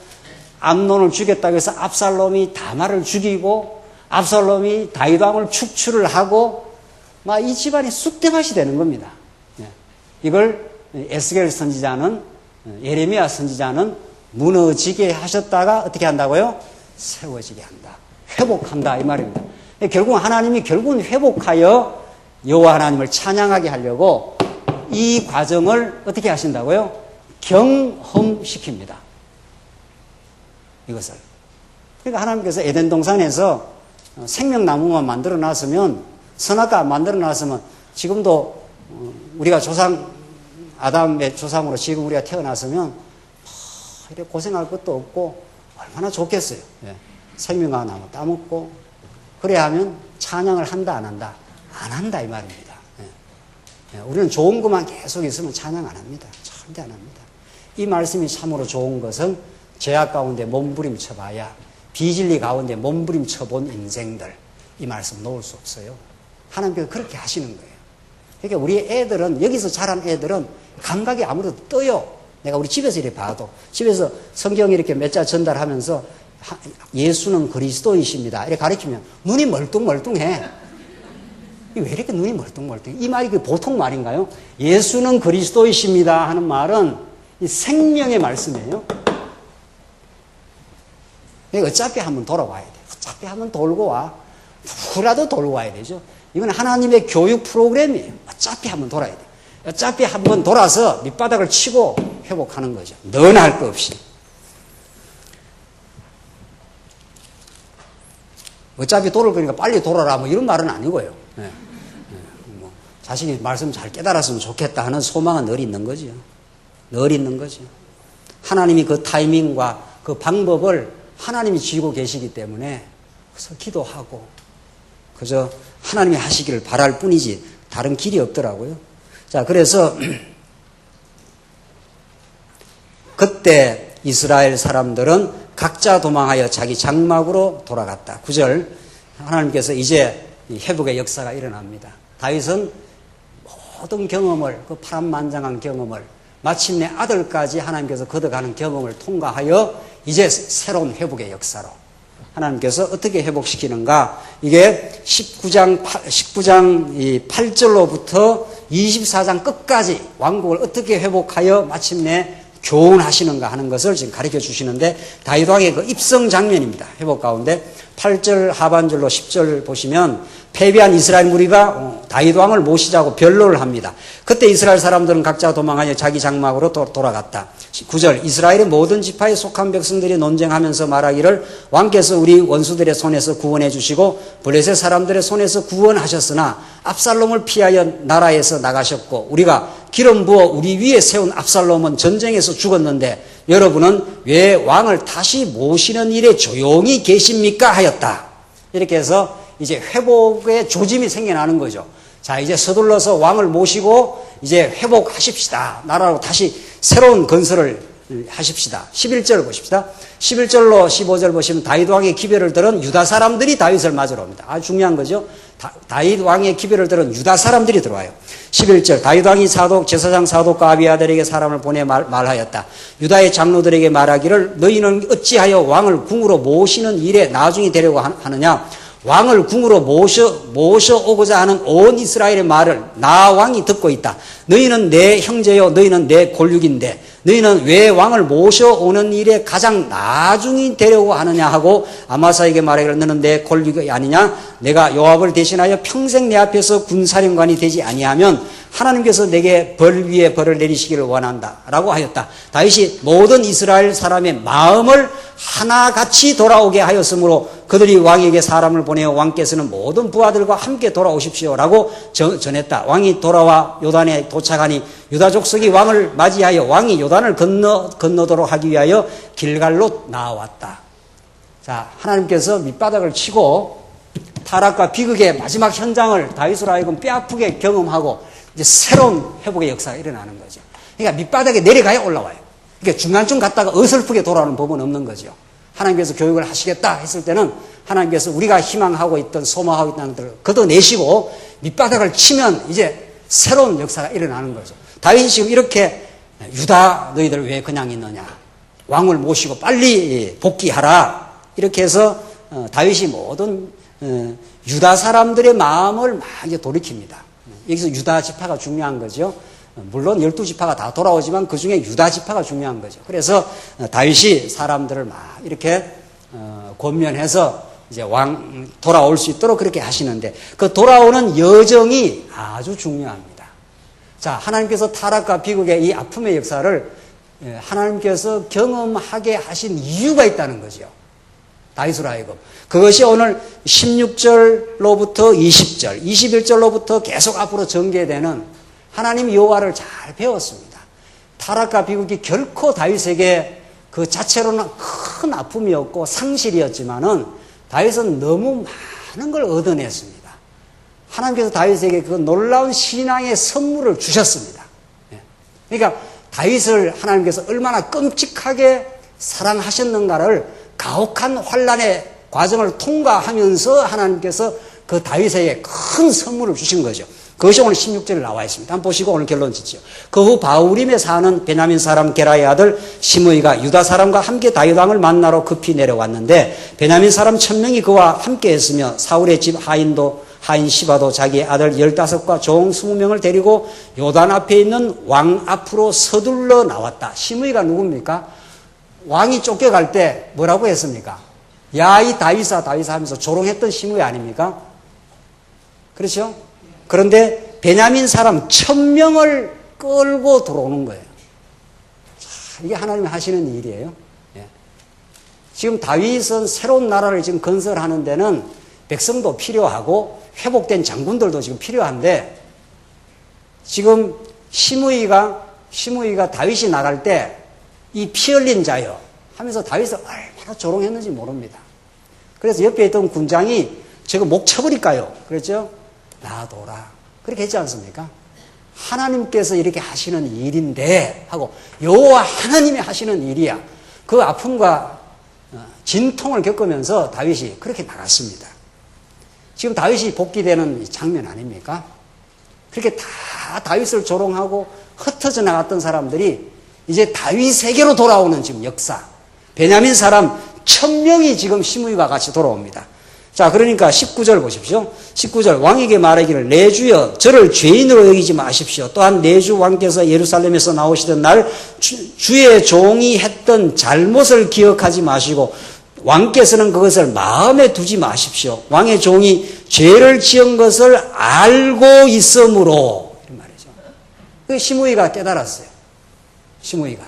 암논을 죽였다고 해서 압살롬이 다말을 죽이고, 압살롬이 다윗 왕을 축출을 하고, 막 이 집안이 쑥대밭이 되는 겁니다. 이걸 에스겔 선지자는, 예레미야 선지자는 무너지게 하셨다가 어떻게 한다고요? 세워지게 한다. 회복한다, 이 말입니다. 결국은 회복하여 여호와 하나님을 찬양하게 하려고 이 과정을 어떻게 하신다고요? 경험시킵니다. 이것을. 그러니까 하나님께서 에덴 동산에서 생명나무만 만들어 놨으면, 선악과 만들어 놨으면 지금도 우리가 아담의 조상으로 지금 우리가 태어났으면 이렇게 고생할 것도 없고 얼마나 좋겠어요. 예. 생명과 나무 따먹고 그래야 하면 찬양을 한다 안 한다? 안 한다 이 말입니다. 우리는 좋은 것만 계속 있으면 찬양 안 합니다. 절대 안 합니다. 이 말씀이 참으로 좋은 것은 죄악 가운데 몸부림쳐봐야 비진리 가운데 몸부림쳐본 인생들, 이 말씀 놓을 수 없어요. 하나님께서 그렇게 하시는 거예요. 그러니까 우리 애들은, 여기서 자란 애들은 감각이 아무래도 떠요. 내가 우리 집에서 이렇게 봐도, 집에서 성경 이렇게 몇 자 전달하면서 예수는 그리스도이십니다 이렇게 가르치면 눈이 멀뚱멀뚱해. 왜 이렇게 눈이 멀뚱멀뚱해? 이 말이 보통 말인가요? 예수는 그리스도이십니다 하는 말은 이 생명의 말씀이에요. 그러니까 어차피 한번 돌아와야 돼. 어차피 한번 돌고 와. 후라도 돌고 와야 되죠. 이건 하나님의 교육 프로그램이에요. 어차피 한번 돌아야 돼. 어차피 한번 돌아서 밑바닥을 치고 회복하는 거죠. 너나 할 거 없이. 어차피 돌을 거니까 빨리 돌아라 뭐 이런 말은 아니고요. 뭐 자신이 말씀 잘 깨달았으면 좋겠다 하는 소망은 늘 있는 거죠. 늘 있는 거죠. 하나님이 그 타이밍과 그 방법을 하나님이 쥐고 계시기 때문에 그래서 기도하고 그저 하나님이 하시기를 바랄 뿐이지 다른 길이 없더라고요. 자, 그래서 그때 이스라엘 사람들은 각자 도망하여 자기 장막으로 돌아갔다. 9절 하나님께서 이제 회복의 역사가 일어납니다. 다윗은 모든 경험을, 그 파란만장한 경험을 마침내 아들까지 하나님께서 걷어가는 경험을 통과하여 이제 새로운 회복의 역사로 하나님께서 어떻게 회복시키는가? 이게 19장 8절로부터 24장 끝까지 왕국을 어떻게 회복하여 마침내 교훈하시는가 하는 것을 지금 가르쳐 주시는데 다윗 왕의 그 입성 장면입니다. 회복 가운데 8절 하반절로 10절 보시면 패배한 이스라엘 무리가 다윗 왕을 모시자고 변론을 합니다. 그때 이스라엘 사람들은 각자 도망하여 자기 장막으로 돌아갔다. 9절 이스라엘의 모든 지파에 속한 백성들이 논쟁하면서 말하기를 왕께서 우리 원수들의 손에서 구원해 주시고 블레셋 사람들의 손에서 구원하셨으나 압살롬을 피하여 나라에서 나가셨고 우리가 기름 부어 우리 위에 세운 압살롬은 전쟁에서 죽었는데 여러분은 왜 왕을 다시 모시는 일에 조용히 계십니까? 하였다. 이렇게 해서 이제 회복의 조짐이 생겨나는 거죠. 자, 이제 서둘러서 왕을 모시고 이제 회복하십시다. 나라로 다시 새로운 건설을 하십시다. 11절 보십시다. 11절로 15절 보시면 다윗 왕의 기별을 들은 유다 사람들이 다윗을 맞으러 옵니다. 아주 중요한 거죠. 다윗 왕의 기별을 들은 유다 사람들이 들어와요. 11절 다윗 왕이 제사장 사독과 아비아들에게 사람을 보내 말하였다. 유다의 장로들에게 말하기를 너희는 어찌하여 왕을 궁으로 모시는 일에 나중이 되려고 하느냐. 왕을 궁으로 모셔오고자 하는 온 이스라엘의 말을 나 왕이 듣고 있다. 너희는 내 형제요 너희는 내 골육인데 너희는 왜 왕을 모셔오는 일에 가장 나중이 되려고 하느냐 하고 아마사에게 말하기를 너는 내 골육이 아니냐. 내가 요압을 대신하여 평생 내 앞에서 군사령관이 되지 아니하면 하나님께서 내게 벌 위에 벌을 내리시기를 원한다 라고 하였다. 다윗이 모든 이스라엘 사람의 마음을 하나같이 돌아오게 하였으므로 그들이 왕에게 사람을 보내어 왕께서는 모든 부하들과 함께 돌아오십시오 라고 전했다. 왕이 돌아와 요단에 도착하니 유다 족속이 왕을 맞이하여 왕이 요단을 건너도록 하기 위하여 길갈로 나왔다. 자, 하나님께서 밑바닥을 치고 타락과 비극의 마지막 현장을 다윗으로 하여금 뼈아프게 경험하고 이제 새로운 회복의 역사가 일어나는 거죠. 그러니까 밑바닥에 내려가야 올라와요. 그러니까 중간쯤 갔다가 어설프게 돌아오는 법은 없는 거죠. 하나님께서 교육을 하시겠다 했을 때는 하나님께서 우리가 희망하고 있던 소망하고 있던 것들을 걷어내시고 밑바닥을 치면 이제 새로운 역사가 일어나는 거죠. 다윗이 지금 이렇게 유다 너희들 왜 그냥 있느냐. 왕을 모시고 빨리 복귀하라. 이렇게 해서 다윗이 모든 유다 사람들의 마음을 막 이제 돌이킵니다. 여기서 유다 지파가 중요한 거죠. 물론 12지파가 다 돌아오지만 그 중에 유다 지파가 중요한 거죠. 그래서 다윗이 사람들을 막 이렇게 권면해서 이제 왕 돌아올 수 있도록 그렇게 하시는데 그 돌아오는 여정이 아주 중요합니다. 자, 하나님께서 타락과 비극의 이 아픔의 역사를 하나님께서 경험하게 하신 이유가 있다는 거죠. 다윗으로 하여금. 그것이 오늘 16절로부터 20절, 21절로부터 계속 앞으로 전개되는 하나님 여호와를 잘 배웠습니다. 타락과 비극이 결코 다윗에게 그 자체로는 큰 아픔이었고 상실이었지만은 다윗은 너무 많은 걸 얻어냈습니다. 하나님께서 다윗에게 그 놀라운 신앙의 선물을 주셨습니다. 그러니까 다윗을 하나님께서 얼마나 끔찍하게 사랑하셨는가를 가혹한 환난의 과정을 통과하면서 하나님께서 그 다윗에게 큰 선물을 주신 거죠. 그것이 오늘 16절에 나와 있습니다. 한번 보시고 오늘 결론 짓죠. 그 후 바후림에 사는 베냐민 사람 게라의 아들 시므이가 유다 사람과 함께 다윗 왕을 만나러 급히 내려왔는데 베냐민 사람 1000명이 그와 함께 했으며 사울의 집 하인 시바도 자기의 아들 15과 종 20명을 데리고 요단 앞에 있는 왕 앞으로 서둘러 나왔다. 시므이가 누굽니까? 왕이 쫓겨갈 때 뭐라고 했습니까? 야, 이 다윗아, 다윗아 하면서 조롱했던 시므이 아닙니까? 그렇죠? 그런데 베냐민 사람 1000명을 끌고 들어오는 거예요. 자, 이게 하나님이 하시는 일이에요. 예. 지금 다윗은 새로운 나라를 지금 건설하는 데는 백성도 필요하고 회복된 장군들도 지금 필요한데 지금 시므이가 다윗이 나갈 때 이 피 흘린 자여 하면서 다윗을 얼마나 조롱했는지 모릅니다. 그래서 옆에 있던 군장이 저거 목 쳐버릴까요? 그랬죠? 놔둬라. 그렇게 했지 않습니까? 하나님께서 이렇게 하시는 일인데 하고 여호와 하나님이 하시는 일이야. 그 아픔과 진통을 겪으면서 다윗이 그렇게 나갔습니다. 지금 다윗이 복귀되는 장면 아닙니까? 그렇게 다 다윗을 조롱하고 흩어져 나갔던 사람들이 이제 다윗에게로 돌아오는 지금 역사. 베냐민 사람 1000명이 지금 시므이와 같이 돌아옵니다. 자, 그러니까 19절 보십시오. 19절 왕에게 말하기를 내 주여 저를 죄인으로 여기지 마십시오. 또한 내 주 왕께서 예루살렘에서 나오시던 날 주의 종이 했던 잘못을 기억하지 마시고 왕께서는 그것을 마음에 두지 마십시오. 왕의 종이 죄를 지은 것을 알고 있으므로 이런 말이죠. 그 시므이가 깨달았어요. 시므이가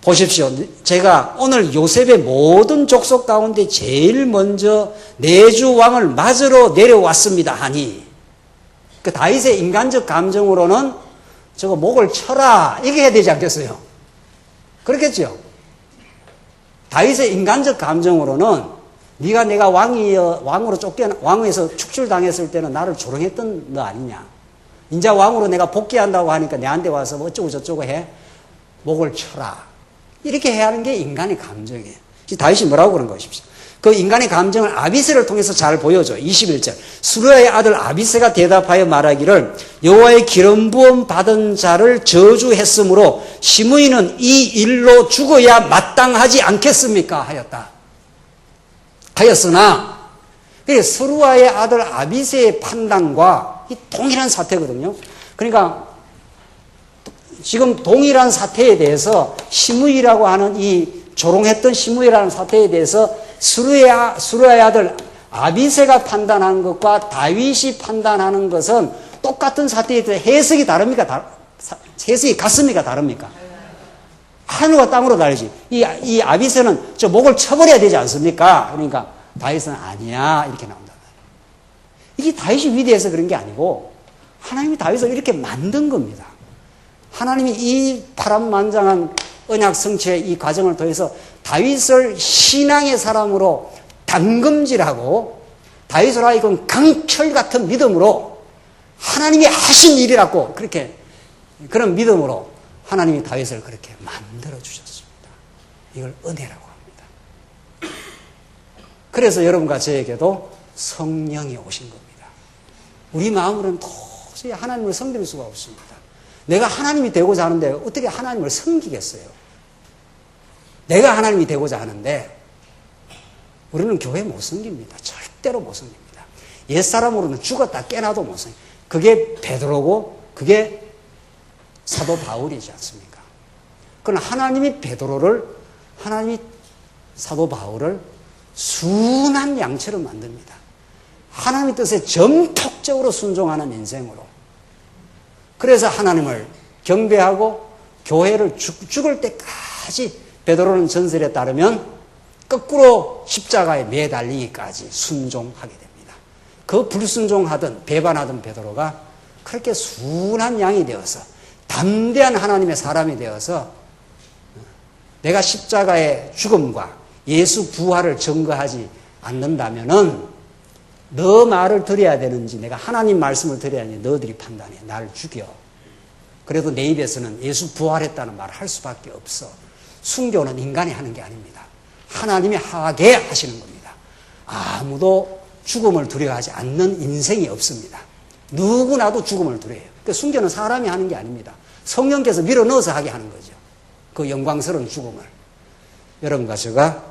보십시오. 제가 오늘 요셉의 모든 족속 가운데 제일 먼저 내주 왕을 맞으러 내려왔습니다 하니 그 다윗의 인간적 감정으로는 저거 목을 쳐라 이게 해야 되지 않겠어요? 그렇겠죠? 다윗의 인간적 감정으로는 네가 내가 왕으로 왕에서 축출당했을 때는 나를 조롱했던 너 아니냐? 이제 왕으로 내가 복귀한다고 하니까 내한테 와서 뭐 어쩌고 저쩌고 해? 목을 쳐라. 이렇게 해야 하는 게 인간의 감정이에요. 다윗이 뭐라고 그런 것입니다. 그 인간의 감정을 아비새를 통해서 잘 보여줘. 21절. 수르야의 아들 아비새가 대답하여 말하기를 여호와의 기름 부음 받은 자를 저주했으므로 시므이는 이 일로 죽어야 마땅하지 않겠습니까? 하였으나 수르야의 아들 아비새의 판단과 이 동일한 사태거든요. 그러니까 지금 동일한 사태에 대해서 시므이라고 하는 이 조롱했던 시므이라는 사태에 대해서 수르야의 아들 아비새가 판단하는 것과 다윗이 판단하는 것은 똑같은 사태에 대해서 해석이 다릅니까? 해석이 같습니까? 다릅니까? 하늘과 땅으로 다르지. 이 아비새는 저 목을 쳐버려야 되지 않습니까? 그러니까 다윗은 아니야 이렇게 나온다. 이게 다윗이 위대해서 그런 게 아니고 하나님이 다윗을 이렇게 만든 겁니다. 하나님이 이 파란만장한 언약 성취의 이 과정을 통해서 다윗을 신앙의 사람으로 담금질하고 다윗을 하여금 강철 같은 믿음으로 하나님이 하신 일이라고 그렇게 그런 믿음으로 하나님이 다윗을 그렇게 만들어 주셨습니다. 이걸 은혜라고 합니다. 그래서 여러분과 저에게도 성령이 오신 겁니다. 우리 마음으로는 도저히 하나님을 섬길 수가 없습니다. 내가 하나님이 되고자 하는데 어떻게 하나님을 섬기겠어요? 내가 하나님이 되고자 하는데 우리는 교회 못 섬깁니다. 절대로 못 섬깁니다. 옛사람으로는 죽었다 깨나도 못 섬깁니다. 그게 베드로고 그게 사도 바울이지 않습니까? 그러나 하나님이 사도 바울을 순한 양처럼 만듭니다. 하나님의 뜻에 전폭적으로 순종하는 인생으로. 그래서 하나님을 경배하고 교회를 죽을 때까지 베드로는 전설에 따르면 거꾸로 십자가에 매달리기까지 순종하게 됩니다. 그 불순종하던 배반하던 베드로가 그렇게 순한 양이 되어서 담대한 하나님의 사람이 되어서 내가 십자가의 죽음과 예수 부활을 증거하지 않는다면은 너 말을 들어야 되는지 내가 하나님 말씀을 들어야 하는지 너희들이 판단해. 나를 죽여. 그래도 내 입에서는 예수 부활했다는 말을 할 수밖에 없어. 순교는 인간이 하는 게 아닙니다. 하나님이 하게 하시는 겁니다. 아무도 죽음을 두려워하지 않는 인생이 없습니다. 누구나도 죽음을 두려워해요. 그러니까 순교는 사람이 하는 게 아닙니다. 성령께서 밀어넣어서 하게 하는 거죠. 그 영광스러운 죽음을. 여러분과 제가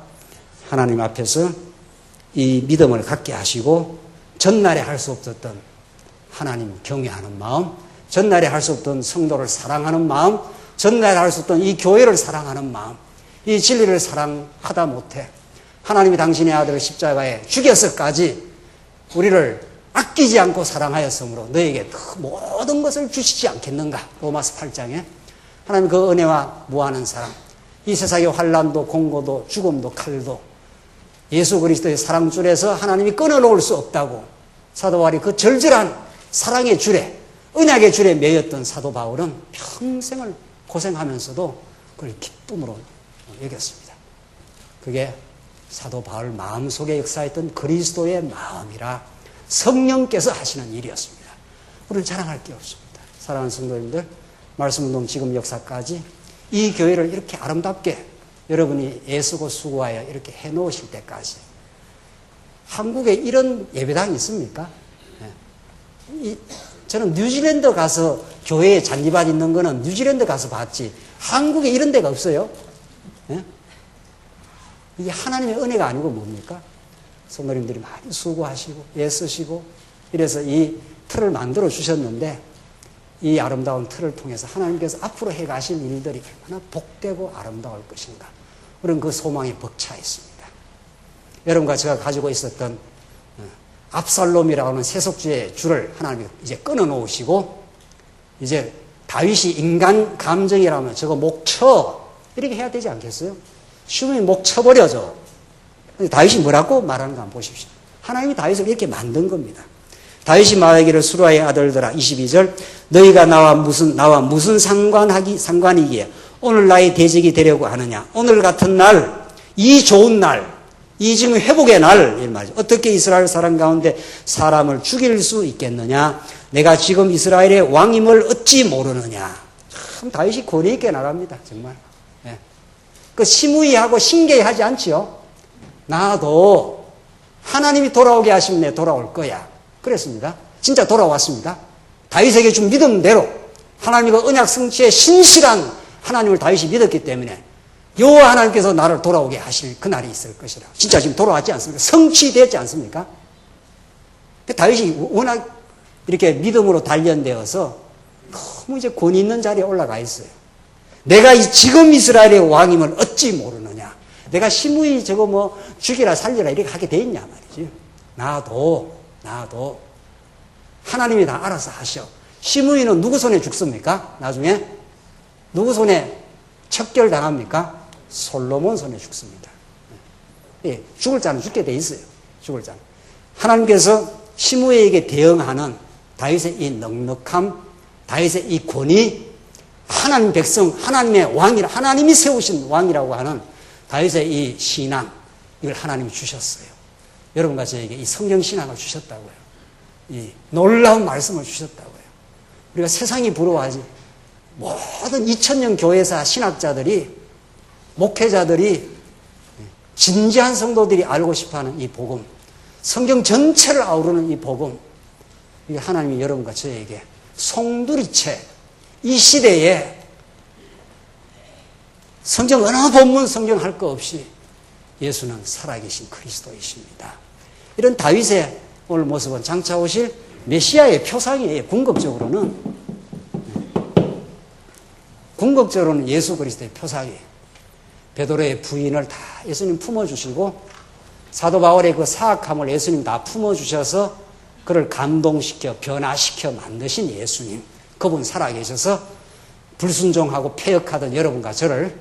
하나님 앞에서 이 믿음을 갖게 하시고 전날에 할 수 없었던 하나님 경외하는 마음, 전날에 할 수 없던 성도를 사랑하는 마음, 전날에 할 수 없던 이 교회를 사랑하는 마음, 이 진리를 사랑하다 못해 하나님이 당신의 아들을 십자가에 죽여서까지 우리를 아끼지 않고 사랑하였으므로 너에게 모든 것을 주시지 않겠는가. 로마서 8장에 하나님 그 은혜와 무한한 사랑, 이 세상의 환난도 공고도 죽음도 칼도 예수 그리스도의 사랑줄에서 하나님이 끊어놓을 수 없다고 사도 바울이 그 절절한 사랑의 줄에, 언약의 줄에 매였던 사도 바울은 평생을 고생하면서도 그걸 기쁨으로 여겼습니다. 그게 사도 바울 마음속에 역사했던 그리스도의 마음이라 성령께서 하시는 일이었습니다. 우리는 자랑할 게 없습니다. 사랑하는 성도님들, 말씀운동 지금 역사까지 이 교회를 이렇게 아름답게 여러분이 애쓰고 수고하여 이렇게 해놓으실 때까지 한국에 이런 예배당이 있습니까? 저는 뉴질랜드 가서 교회에 잔디밭 있는 거는 뉴질랜드 가서 봤지 한국에 이런 데가 없어요. 이게 하나님의 은혜가 아니고 뭡니까? 성도님들이 많이 수고하시고 애쓰시고 이래서 이 틀을 만들어 주셨는데 이 아름다운 틀을 통해서 하나님께서 앞으로 해가실 일들이 얼마나 복되고 아름다울 것인가. 우리는 그 소망에 벅차 있습니다. 여러분과 제가 가지고 있었던 압살롬이라고 하는 세속주의 줄을 하나님이 이제 끊어놓으시고 이제 다윗이 인간 감정이라면 저거 목 쳐 이렇게 해야 되지 않겠어요? 쉬우면 목 쳐버려져. 다윗이 뭐라고 말하는가 한번 보십시오. 하나님이 다윗을 이렇게 만든 겁니다. 다윗이 말하기를 수라의 아들들아 22절 너희가 나와 무슨 상관이기에 오늘 나의 대적이 되려고 하느냐. 오늘 같은 날, 이 좋은 날, 이 지금 회복의 날, 이 말이죠. 어떻게 이스라엘 사람 가운데 사람을 죽일 수 있겠느냐. 내가 지금 이스라엘의 왕임을 어찌 모르느냐. 참 다윗이 권위 있게 나갑니다. 정말. 예. 그 심의하고 신계하지 않지요. 나도 하나님이 돌아오게 하시면 내 돌아올 거야. 그랬습니다. 진짜 돌아왔습니다. 다윗에게 준 믿음대로 하나님과 언약 성취의 신실한 하나님을 다윗이 믿었기 때문에 여호와 하나님께서 나를 돌아오게 하실 그날이 있을 것이라. 진짜 지금 돌아왔지 않습니까? 성취되었지 않습니까? 다윗이 워낙 이렇게 믿음으로 단련되어서 너무 이제 권위 있는 자리에 올라가 있어요. 내가 지금 이스라엘의 왕임을 어찌 모르느냐. 내가 심의 저거 뭐 죽이라 살리라 이렇게 하게 돼 있냐 말이지. 나도 하나님이 다 알아서 하셔. 심의는 누구 손에 죽습니까? 나중에 누구 손에 척결당합니까? 솔로몬 손에 죽습니다. 예, 죽을 자는 죽게 돼 있어요. 죽을 자는. 하나님께서 심의에게 대응하는 다윗의 이 넉넉함, 다윗의 이 권위, 하나님 백성, 하나님의 왕이라, 하나님이 세우신 왕이라고 하는 다윗의 이 신앙, 이걸 하나님이 주셨어요. 여러분과 저에게 이 성경 신앙을 주셨다고요. 이 놀라운 말씀을 주셨다고요. 우리가 세상이 부러워하지. 모든 2000년 교회사 신학자들이, 목회자들이, 진지한 성도들이 알고 싶어하는 이 복음, 성경 전체를 아우르는 이 복음, 이게 하나님이 여러분과 저에게 송두리째 이 시대에 성경 어느 본문 성경 할 거 없이 예수는 살아계신 그리스도이십니다. 이런 다윗의 오늘 모습은 장차 오실 메시아의 표상이에요. 궁극적으로는 예수 그리스도의 표상이에요. 베드로의 부인을 다 예수님 품어주시고 사도 바울의 그 사악함을 예수님 다 품어주셔서 그를 감동시켜 변화시켜 만드신 예수님. 그분 살아계셔서 불순종하고 패역하던 여러분과 저를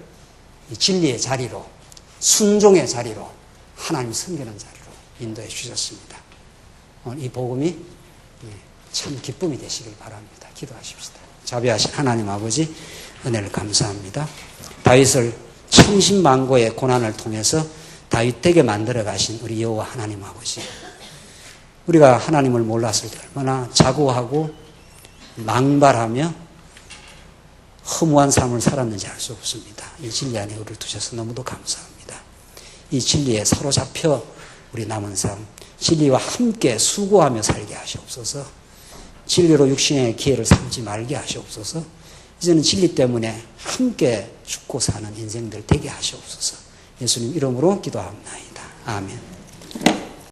이 진리의 자리로, 순종의 자리로, 하나님 섬기는 자리로 인도해 주셨습니다. 오늘 이 복음이 참 기쁨이 되시길 바랍니다. 기도하십시다. 자비하신 하나님 아버지, 은혜를 감사합니다. 다윗을 천신만고의 고난을 통해서 다윗되게 만들어 가신 우리 여호와 하나님 아버지, 우리가 하나님을 몰랐을 때 얼마나 자고하고 망발하며 허무한 삶을 살았는지 알 수 없습니다. 이 진리 안에 우리를 두셔서 너무도 감사합니다. 이 진리에 사로잡혀 우리 남은 삶, 진리와 함께 수고하며 살게 하시옵소서. 진리로 육신의 기회를 삼지 말게 하시옵소서. 이제는 진리 때문에 함께 죽고 사는 인생들 되게 하시옵소서. 예수님 이름으로 기도합니다. 아멘.